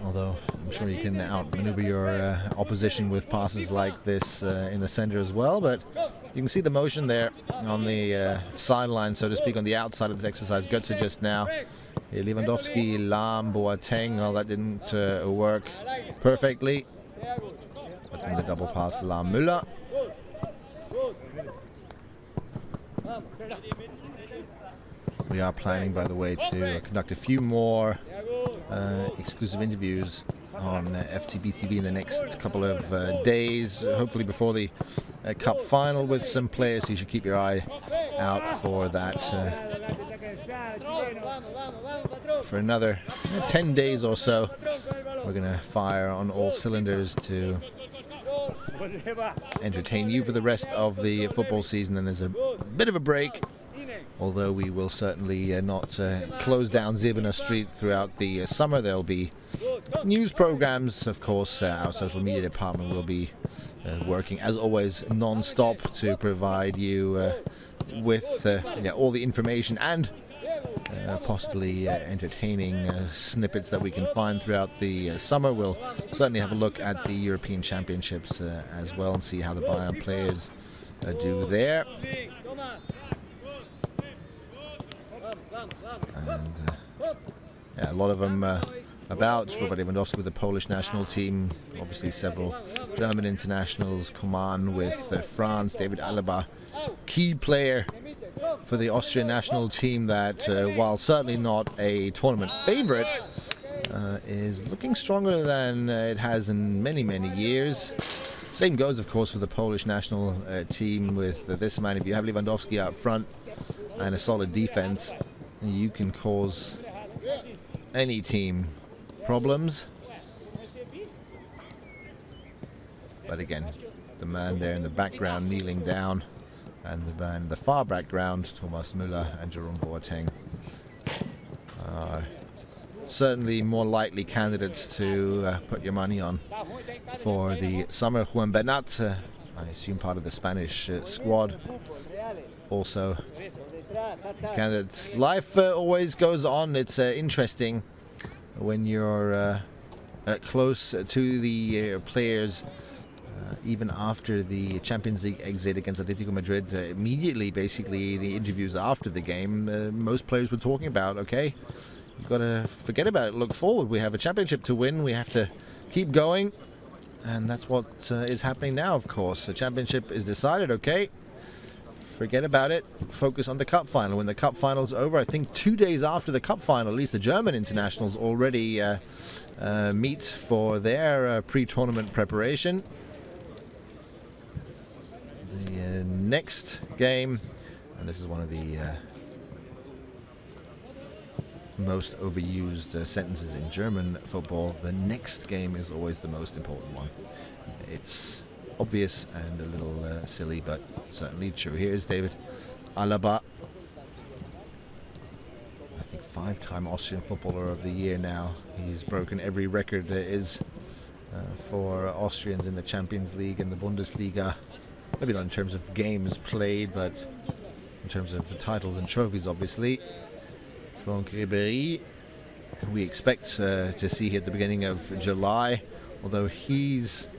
Speaker 1: although I'm sure you can outmaneuver your opposition with passes like this in the center as well. But you can see the motion there on the sideline, so to speak, on the outside of this exercise. Götze just now, Lewandowski, Lahm, Boateng. Well, that didn't work perfectly, but then the double pass, Lahm, Müller. We are planning, by the way, to conduct a few more exclusive interviews on FCB TV in the next couple of days, hopefully before the Cup final, with some players. So you should keep your eye out for that for another 10 days or so. We're going to fire on all cylinders to entertain you for the rest of the football season. And there's a bit of a break, although we will certainly not close down Zebena Street throughout the summer. There'll be news programs, of course. Our social media department will be working, as always, non-stop to provide you with all the information and possibly entertaining snippets that we can find throughout the summer. We'll certainly have a look at the European Championships as well and see how the Bayern players do there. And a lot of them about. Robert Lewandowski with the Polish national team, obviously several German internationals, Coman with France, David Alaba, key player for the Austrian national team that, while certainly not a tournament favorite, is looking stronger than it has in many, many years. Same goes, of course, for the Polish national team with this man. If you have Lewandowski out front and a solid defense, you can cause any team problems. But again, the man there in the background kneeling down, and the man in the far background, Thomas Müller and Jerome Boateng, are certainly more likely candidates to put your money on for the summer. Juan Bernat, I assume part of the Spanish squad, also candidate. Life always goes on. It's interesting when you're close to the players. Even after the Champions League exit against Atletico Madrid, immediately, basically, the interviews after the game, most players were talking about, okay, you've got to forget about it, look forward. We have a championship to win. We have to keep going. And that's what is happening now, of course. The championship is decided, okay, forget about it. Focus on the cup final. When the cup final's over, I think 2 days after the cup final, at least the German internationals already meet for their pre-tournament preparation. The next game, and this is one of the most overused sentences in German football, the next game is always the most important one. It's obvious and a little silly, but certainly true. Here's David Alaba, I think 5-time Austrian Footballer of the Year now. He's broken every record there is for Austrians in the Champions League and the Bundesliga. Maybe not in terms of games played, but in terms of titles and trophies, obviously. Franck Ribéry, we expect to see here at the beginning of July, although he's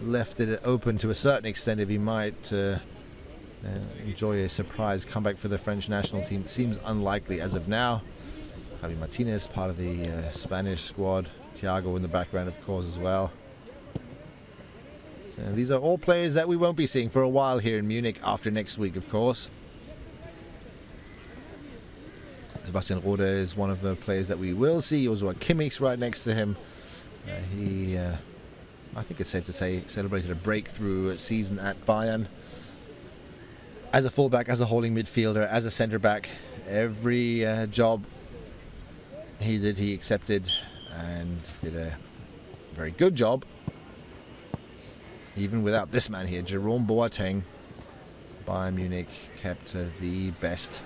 Speaker 1: left it open to a certain extent if he might enjoy a surprise comeback for the French national team. Seems unlikely as of now. Javi Martinez, part of the Spanish squad. Thiago in the background, of course, as well. So these are all players that we won't be seeing for a while here in Munich after next week, of course. Sebastian Rode is one of the players that we will see. Joshua Kimmich's right next to him. He, I think it's safe to say, celebrated a breakthrough season at Bayern. As a fullback, as a holding midfielder, as a centre-back, every job he did, he accepted and did a very good job. Even without this man here, Jerome Boateng, Bayern Munich kept the best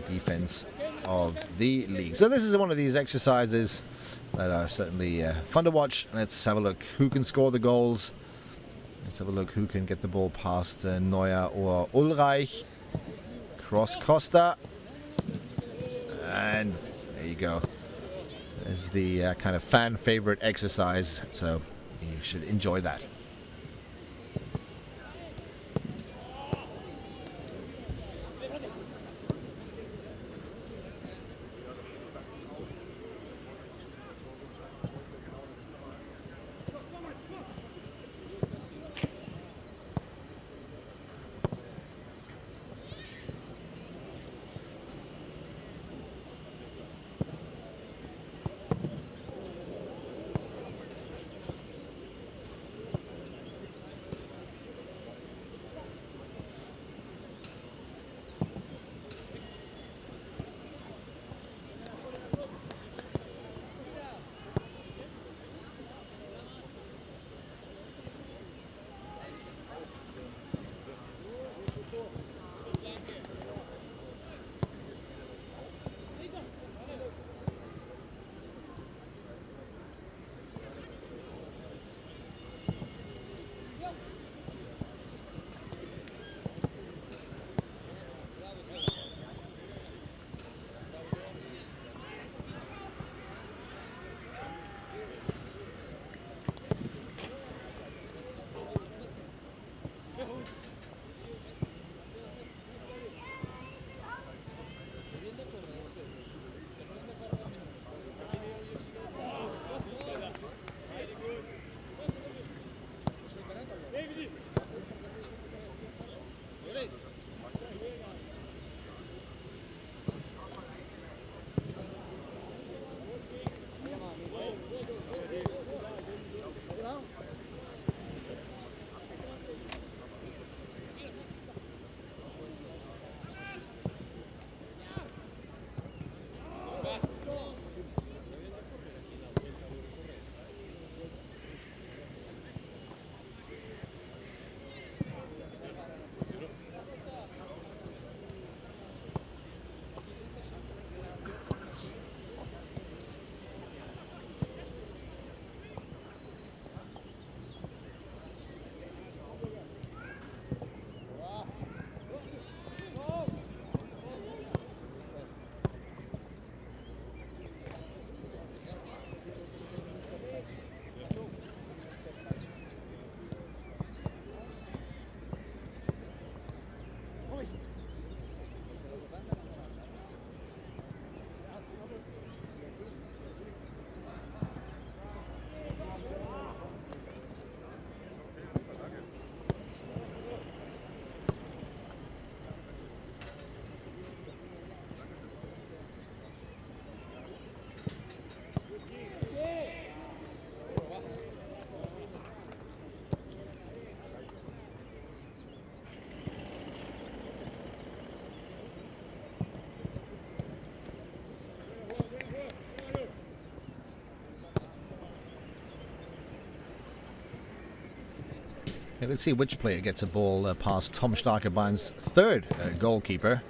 Speaker 1: defense of the league. So this is one of these exercises that are certainly fun to watch. Let's have a look who can score the goals. Let's have a look who can get the ball past Neuer or Ulreich. Cross Costa. And there you go. There's the kind of fan favorite exercise. So you should enjoy that. Let's see which player gets a ball past Tom Starke, Bayern's third goalkeeper.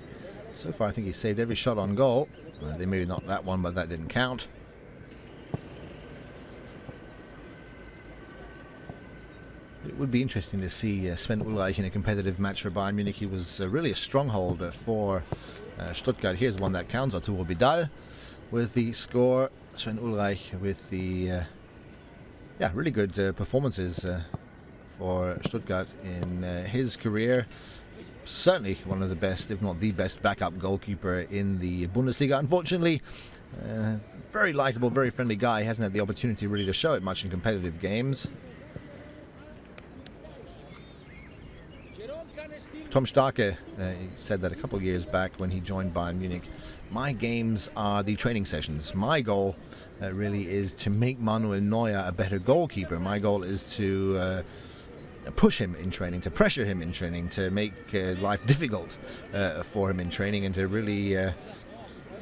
Speaker 1: So far, I think he saved every shot on goal. They maybe not that one, but that didn't count. It would be interesting to see Sven Ulreich in a competitive match for Bayern Munich. He was really a stronghold for Stuttgart. Here's one that counts. Arturo Vidal with the score. Sven Ulreich with the really good performances for Stuttgart in his career. Certainly one of the best, if not the best, backup goalkeeper in the Bundesliga. Unfortunately, very likable, very friendly guy. He hasn't had the opportunity really to show it much in competitive games. Tom Starke he said that a couple of years back when he joined Bayern Munich. My games are the training sessions. My goal really is to make Manuel Neuer a better goalkeeper. My goal is to push him in training, to pressure him in training, to make life difficult for him in training, and to really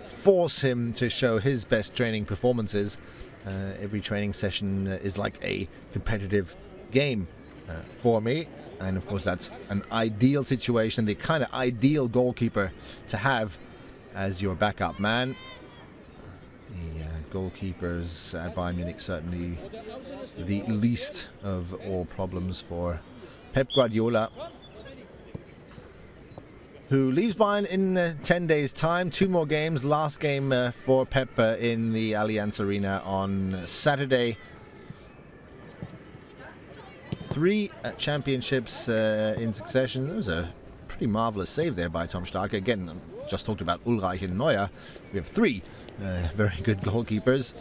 Speaker 1: force him to show his best training performances. Every training session is like a competitive game for me. And of course that's an ideal situation, the kind of ideal goalkeeper to have as your backup man. The goalkeepers at Bayern Munich certainly the least of all problems for Pep Guardiola, who leaves Bayern in 10 days' time. 2 more games. Last game for Pep in the Allianz Arena on Saturday. 3 championships in succession. That was a pretty marvellous save there by Tom Starke. Again, just talked about Ulreich and Neuer. We have 3 very good goalkeepers.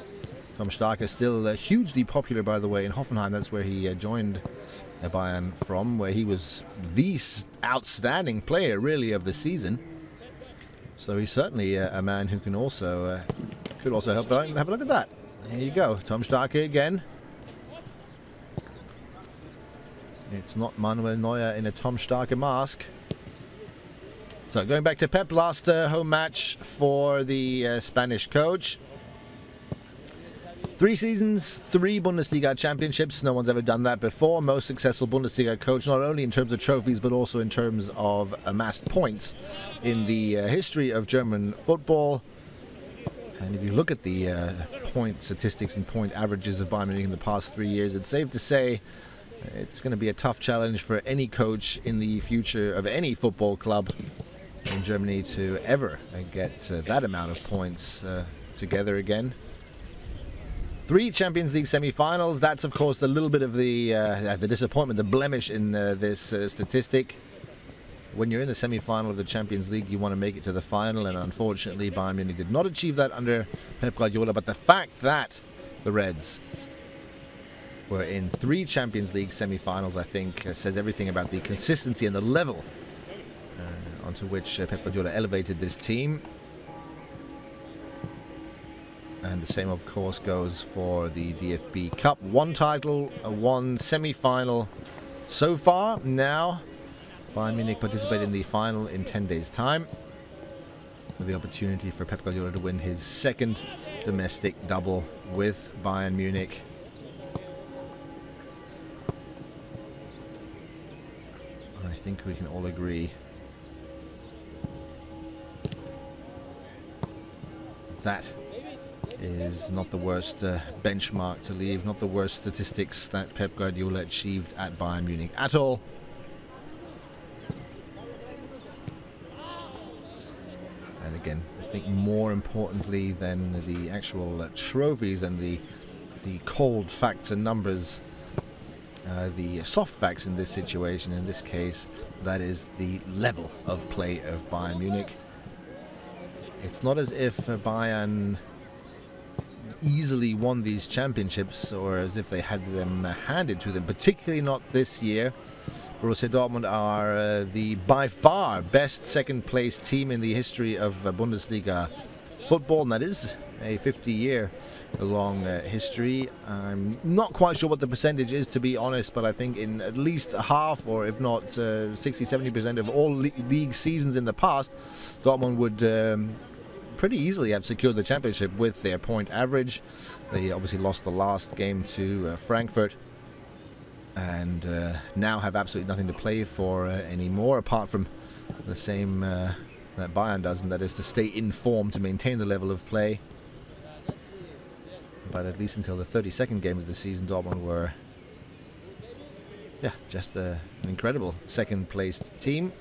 Speaker 1: Tom Starke is still hugely popular, by the way, in Hoffenheim. That's where he joined Bayern from, where he was the outstanding player, really, of the season. So he's certainly a man who can also could also help. Have a look at that. There you go, Tom Starke again. It's not Manuel Neuer in a Tom Starke mask. So going back to Pep, last home match for the Spanish coach. 3 seasons, 3 Bundesliga championships. No one's ever done that before. Most successful Bundesliga coach, not only in terms of trophies, but also in terms of amassed points in the history of German football. And if you look at the point statistics and point averages of Bayern Munich in the past 3 years, it's safe to say it's going to be a tough challenge for any coach in the future of any football club in Germany to ever get that amount of points together again. 3 Champions League semi-finals. That's, of course, a little bit of the disappointment, the blemish in this statistic. When you're in the semi-final of the Champions League, you want to make it to the final, and unfortunately, Bayern Munich did not achieve that under Pep Guardiola. But the fact that the Reds were in 3 Champions League semi-finals, I think, says everything about the consistency and the level onto which Pep Guardiola elevated this team. And the same, of course, goes for the DFB Cup. 1 title, 1 semi-final so far. Now, Bayern Munich participate in the final in 10 days' time. with the opportunity for Pep Guardiola to win his second domestic double with Bayern Munich. I think we can all agree that is not the worst benchmark to leave, not the worst statistics that Pep Guardiola achieved at Bayern Munich at all. And again, I think more importantly than the actual trophies and the cold facts and numbers, the soft facts in this situation, in this case, that is the level of play of Bayern Munich. It's not as if Bayern easily won these championships or as if they had them handed to them, particularly not this year. Borussia Dortmund are the by far best second place team in the history of Bundesliga football, and that is a 50-year long history. I'm not quite sure what the percentage is, to be honest, but I think in at least half, or if not 60-70% of all league seasons in the past, Dortmund would pretty easily have secured the championship with their point average. They obviously lost the last game to Frankfurt, and now have absolutely nothing to play for anymore, apart from the same that Bayern does, and that is to stay in form, to maintain the level of play. But at least until the 32nd game of the season, Dortmund were, just an incredible second-placed team.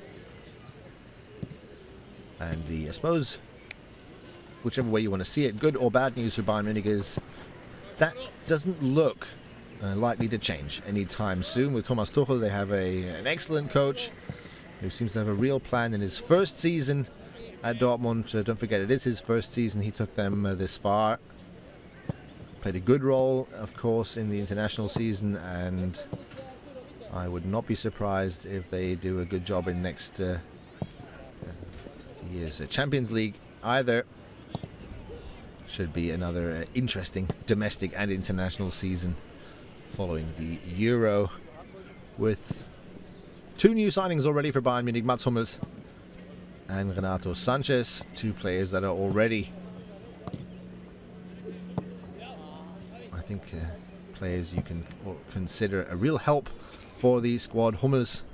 Speaker 1: And I suppose, whichever way you want to see it, good or bad news for Bayern Munich is that doesn't look likely to change anytime soon. With Thomas Tuchel, they have an excellent coach who seems to have a real plan in his first season at Dortmund. Don't forget, it is his first season. He took them this far. Played a good role, of course, in the international season, and I would not be surprised if they do a good job in next year's Champions League either. Should be another interesting domestic and international season following the Euro, with two new signings already for Bayern Munich, Mats Hummels and Renato Sanchez, two players that are already, I think, players you can consider a real help for the squad. Hummels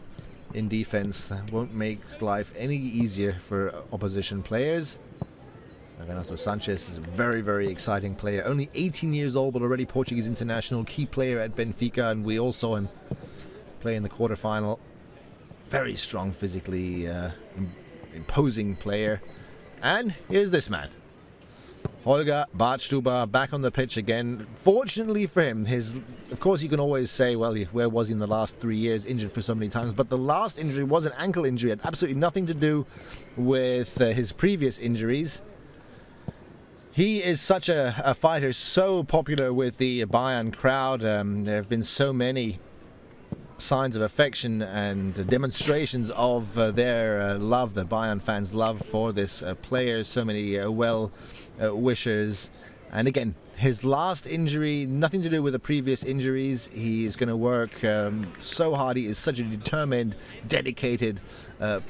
Speaker 1: in defense won't make life any easier for opposition players. Renato Sanchez is a very, very exciting player. Only 18 years old, but already Portuguese international, key player at Benfica, and we all saw him play in the quarterfinal. Very strong physically, imposing player. And here's this man, Holger Badstuber, back on the pitch again. Fortunately for him, of course you can always say, well, where was he in the last 3 years, injured for so many times, but the last injury was an ankle injury. It had absolutely nothing to do with his previous injuries. He is such a fighter, so popular with the Bayern crowd. There have been so many signs of affection and demonstrations of their love, the Bayern fans' love for this player. So many well-wishers. And again, his last injury, nothing to do with the previous injuries. He is going to work so hard. He is such a determined, dedicated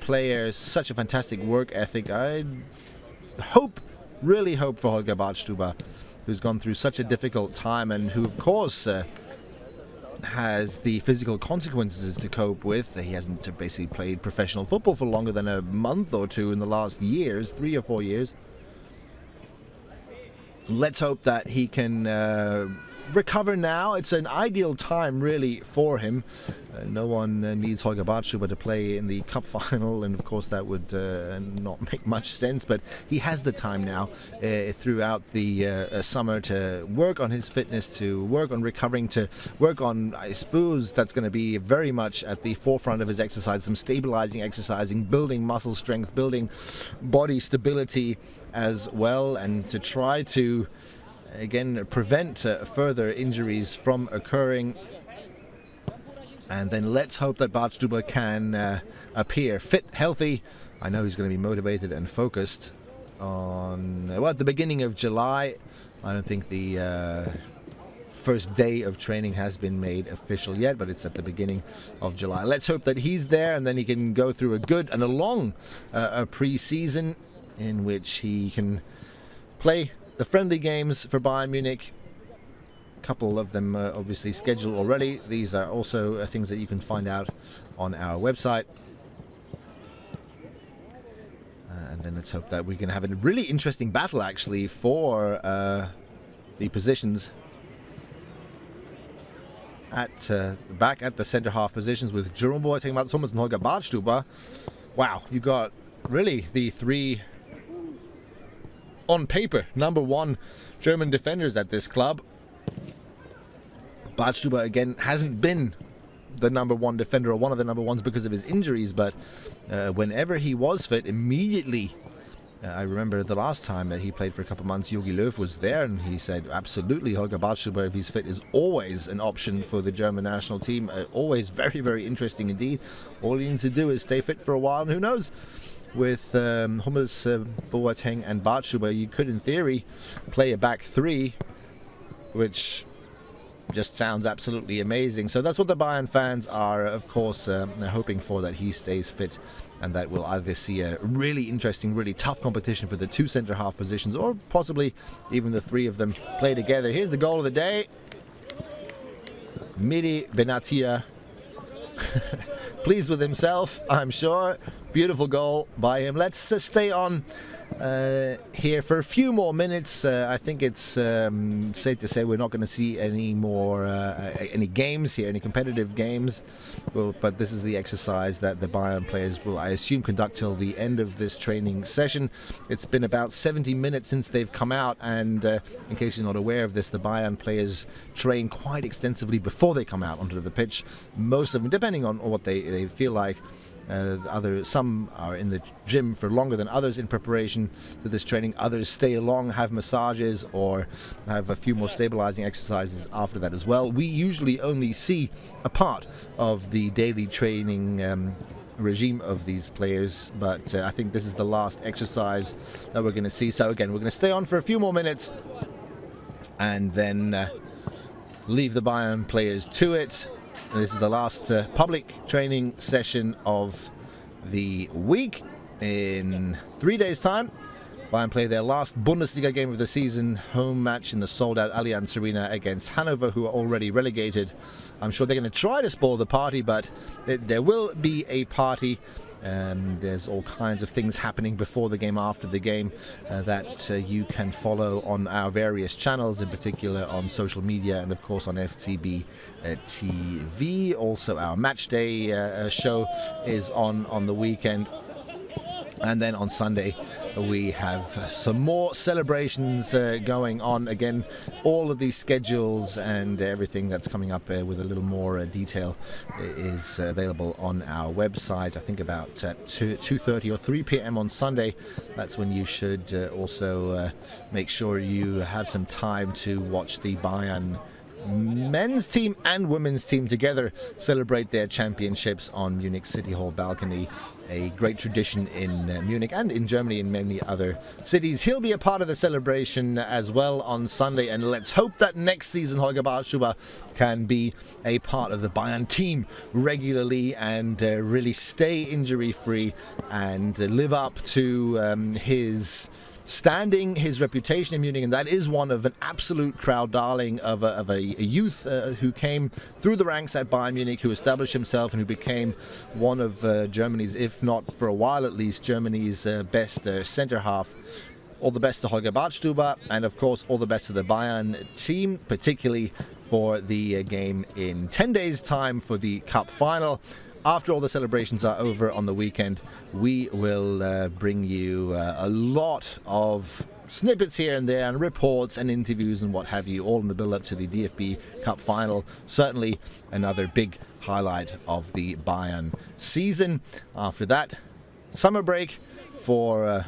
Speaker 1: player, such a fantastic work ethic. I really hope for Holger Badstuber, who's gone through such a difficult time and who, of course, has the physical consequences to cope with. He hasn't basically played professional football for longer than a month or two in the last years, 3 or 4 years. Let's hope that he can recover now. It's an ideal time, really, for him. No one needs Holger Badstuber to play in the cup final, and of course that would not make much sense, but he has the time now throughout the summer to work on his fitness, to work on recovering, to work on, I suppose that's going to be very much at the forefront of his exercise, some stabilizing exercising, building muscle strength, building body stability as well, and to try to again prevent further injuries from occurring. And then let's hope that Badstuber can appear fit, healthy. I know he's going to be motivated and focused on, well, at the beginning of July. I don't think the first day of training has been made official yet, but it's at the beginning of July. Let's hope that he's there, and then he can go through a good and a long pre-season. in which he can play the friendly games for Bayern Munich. A couple of them obviously scheduled already. These are also things that you can find out on our website. And then let's hope that we can have a really interesting battle actually for the positions at back at the centre half positions, with Jerome Boateng, Mats Hummels and Holger Badstuber. Wow, you got really the three on paper #1 German defenders at this club. Badstuber again hasn't been the #1 defender or one of the #1s because of his injuries, but whenever he was fit, immediately I remember the last time that he played for a couple of months, Jogi Löw was there and he said absolutely Holger Badstuber, if he's fit, is always an option for the German national team. Always very, very interesting indeed. All you need to do is stay fit for a while, and who knows, with Hummels, Boateng and Badstuber, you could in theory play a back three, which just sounds absolutely amazing. So that's what the Bayern fans are, of course, hoping for, that he stays fit, and that we'll either see a really interesting, really tough competition for the two centre-half positions, or possibly even the three of them play together. Here's the goal of the day. Mehdi Benatia. Pleased with himself, I'm sure. Beautiful goal by him. Let's stay on here for a few more minutes. I think it's safe to say we're not going to see any more any games here, any competitive games. Well, but this is the exercise that the Bayern players will, I assume, conduct till the end of this training session. It's been about 70 minutes since they've come out, and in case you're not aware of this, the Bayern players train quite extensively before they come out onto the pitch. Most of them, depending on what they feel like. Some are in the gym for longer than others in preparation to this training. Others stay along, have massages, or have a few more stabilizing exercises after that as well. We usually only see a part of the daily training regime of these players, but I think this is the last exercise that we're going to see. So again, we're going to stay on for a few more minutes and then leave the Bayern players to it. This is the last public training session of the week. In 3 days' time, Bayern play their last Bundesliga game of the season, home match in the sold-out Allianz Arena against Hannover, who are already relegated. I'm sure they're going to try to spoil the party, but there will be a party. There's all kinds of things happening before the game, after the game, that you can follow on our various channels, in particular on social media and of course on FCB TV. Also our match day show is on the weekend, and then on Sunday we have some more celebrations going on. Again, all of these schedules and everything that's coming up with a little more detail is available on our website. I think about 2:30 or 3 p.m. on Sunday. That's when you should also make sure you have some time to watch the Bayern men's team and women's team together celebrate their championships on Munich City Hall balcony. A great tradition in Munich and in Germany and many other cities. He'll be a part of the celebration as well on Sunday, and let's hope that next season Holger Badstuber can be a part of the Bayern team regularly and really stay injury free and live up to his standing, his reputation in Munich, and that is one of an absolute crowd darling of a youth who came through the ranks at Bayern Munich, who established himself and who became one of Germany's, if not for a while at least, Germany's best centre half. All the best to Holger Badstuber, and of course all the best to the Bayern team, particularly for the game in 10 days time for the cup final. After all the celebrations are over on the weekend, we will bring you a lot of snippets here and there, and reports and interviews and what have you, all in the build-up to the DFB Cup final. Certainly another big highlight of the Bayern season. After that, summer break for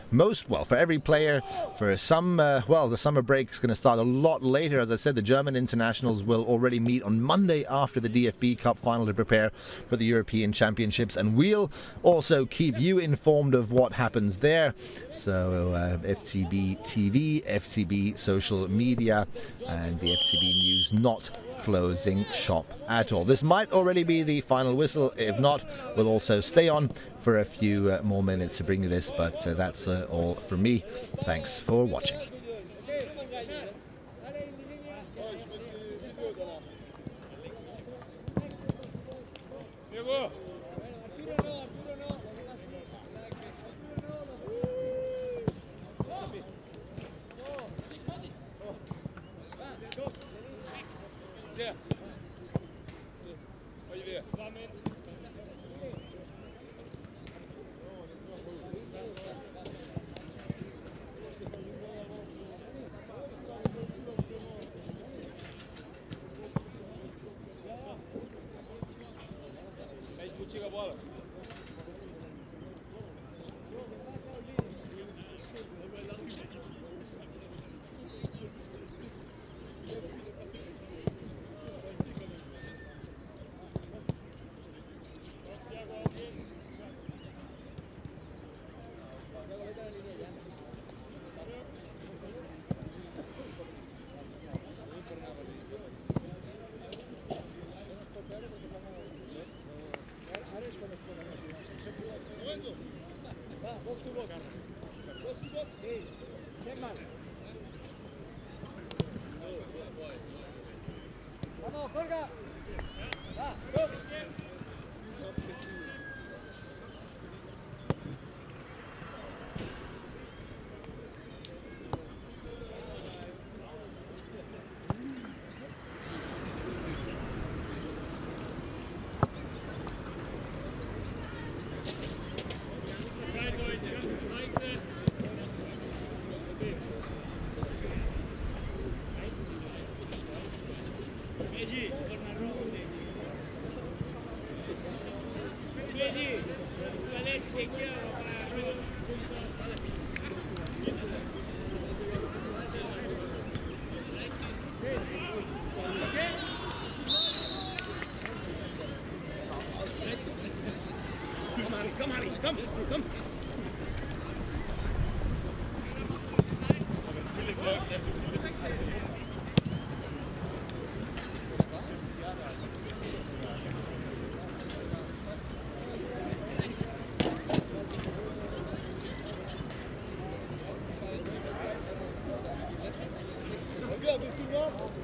Speaker 1: for every player. For some, the summer break is going to start a lot later. As I said, the German internationals will already meet on Monday after the DFB Cup final to prepare for the European Championships, and we'll also keep you informed of what happens there. So FCB TV, FCB social media, and the FCB News Not closing shop at all. This might already be the final whistle. If not, we'll also stay on for a few more minutes to bring you this, but that's all from me. Thanks for watching.
Speaker 2: Vamos, colga. Va, go. Komm.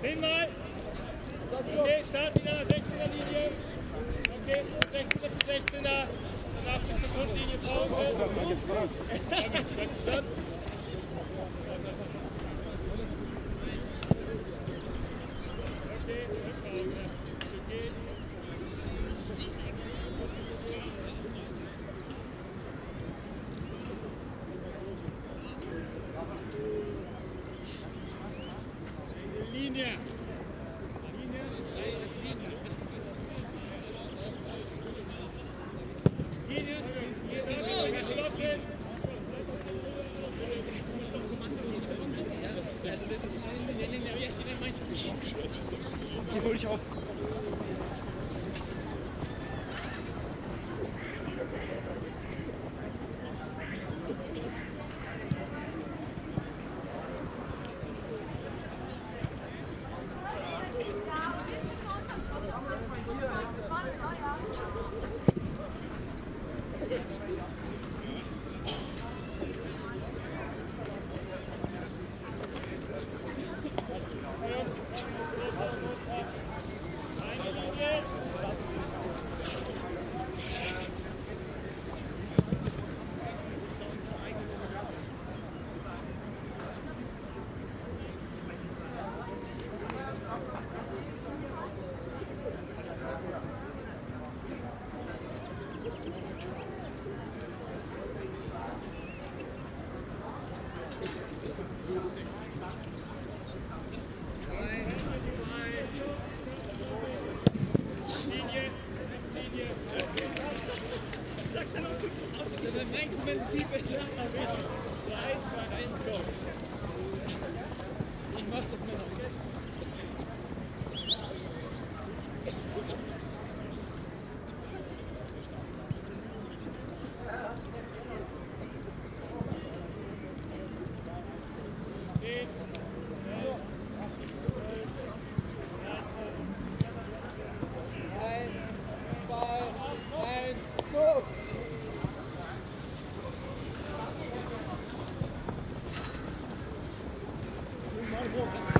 Speaker 3: Zehnmal. Okay, Start wieder, 16er Linie. Okay, 16er. Nach der Grundlinie Pause. Linie.
Speaker 4: Die hole ich auch.
Speaker 2: Yeah.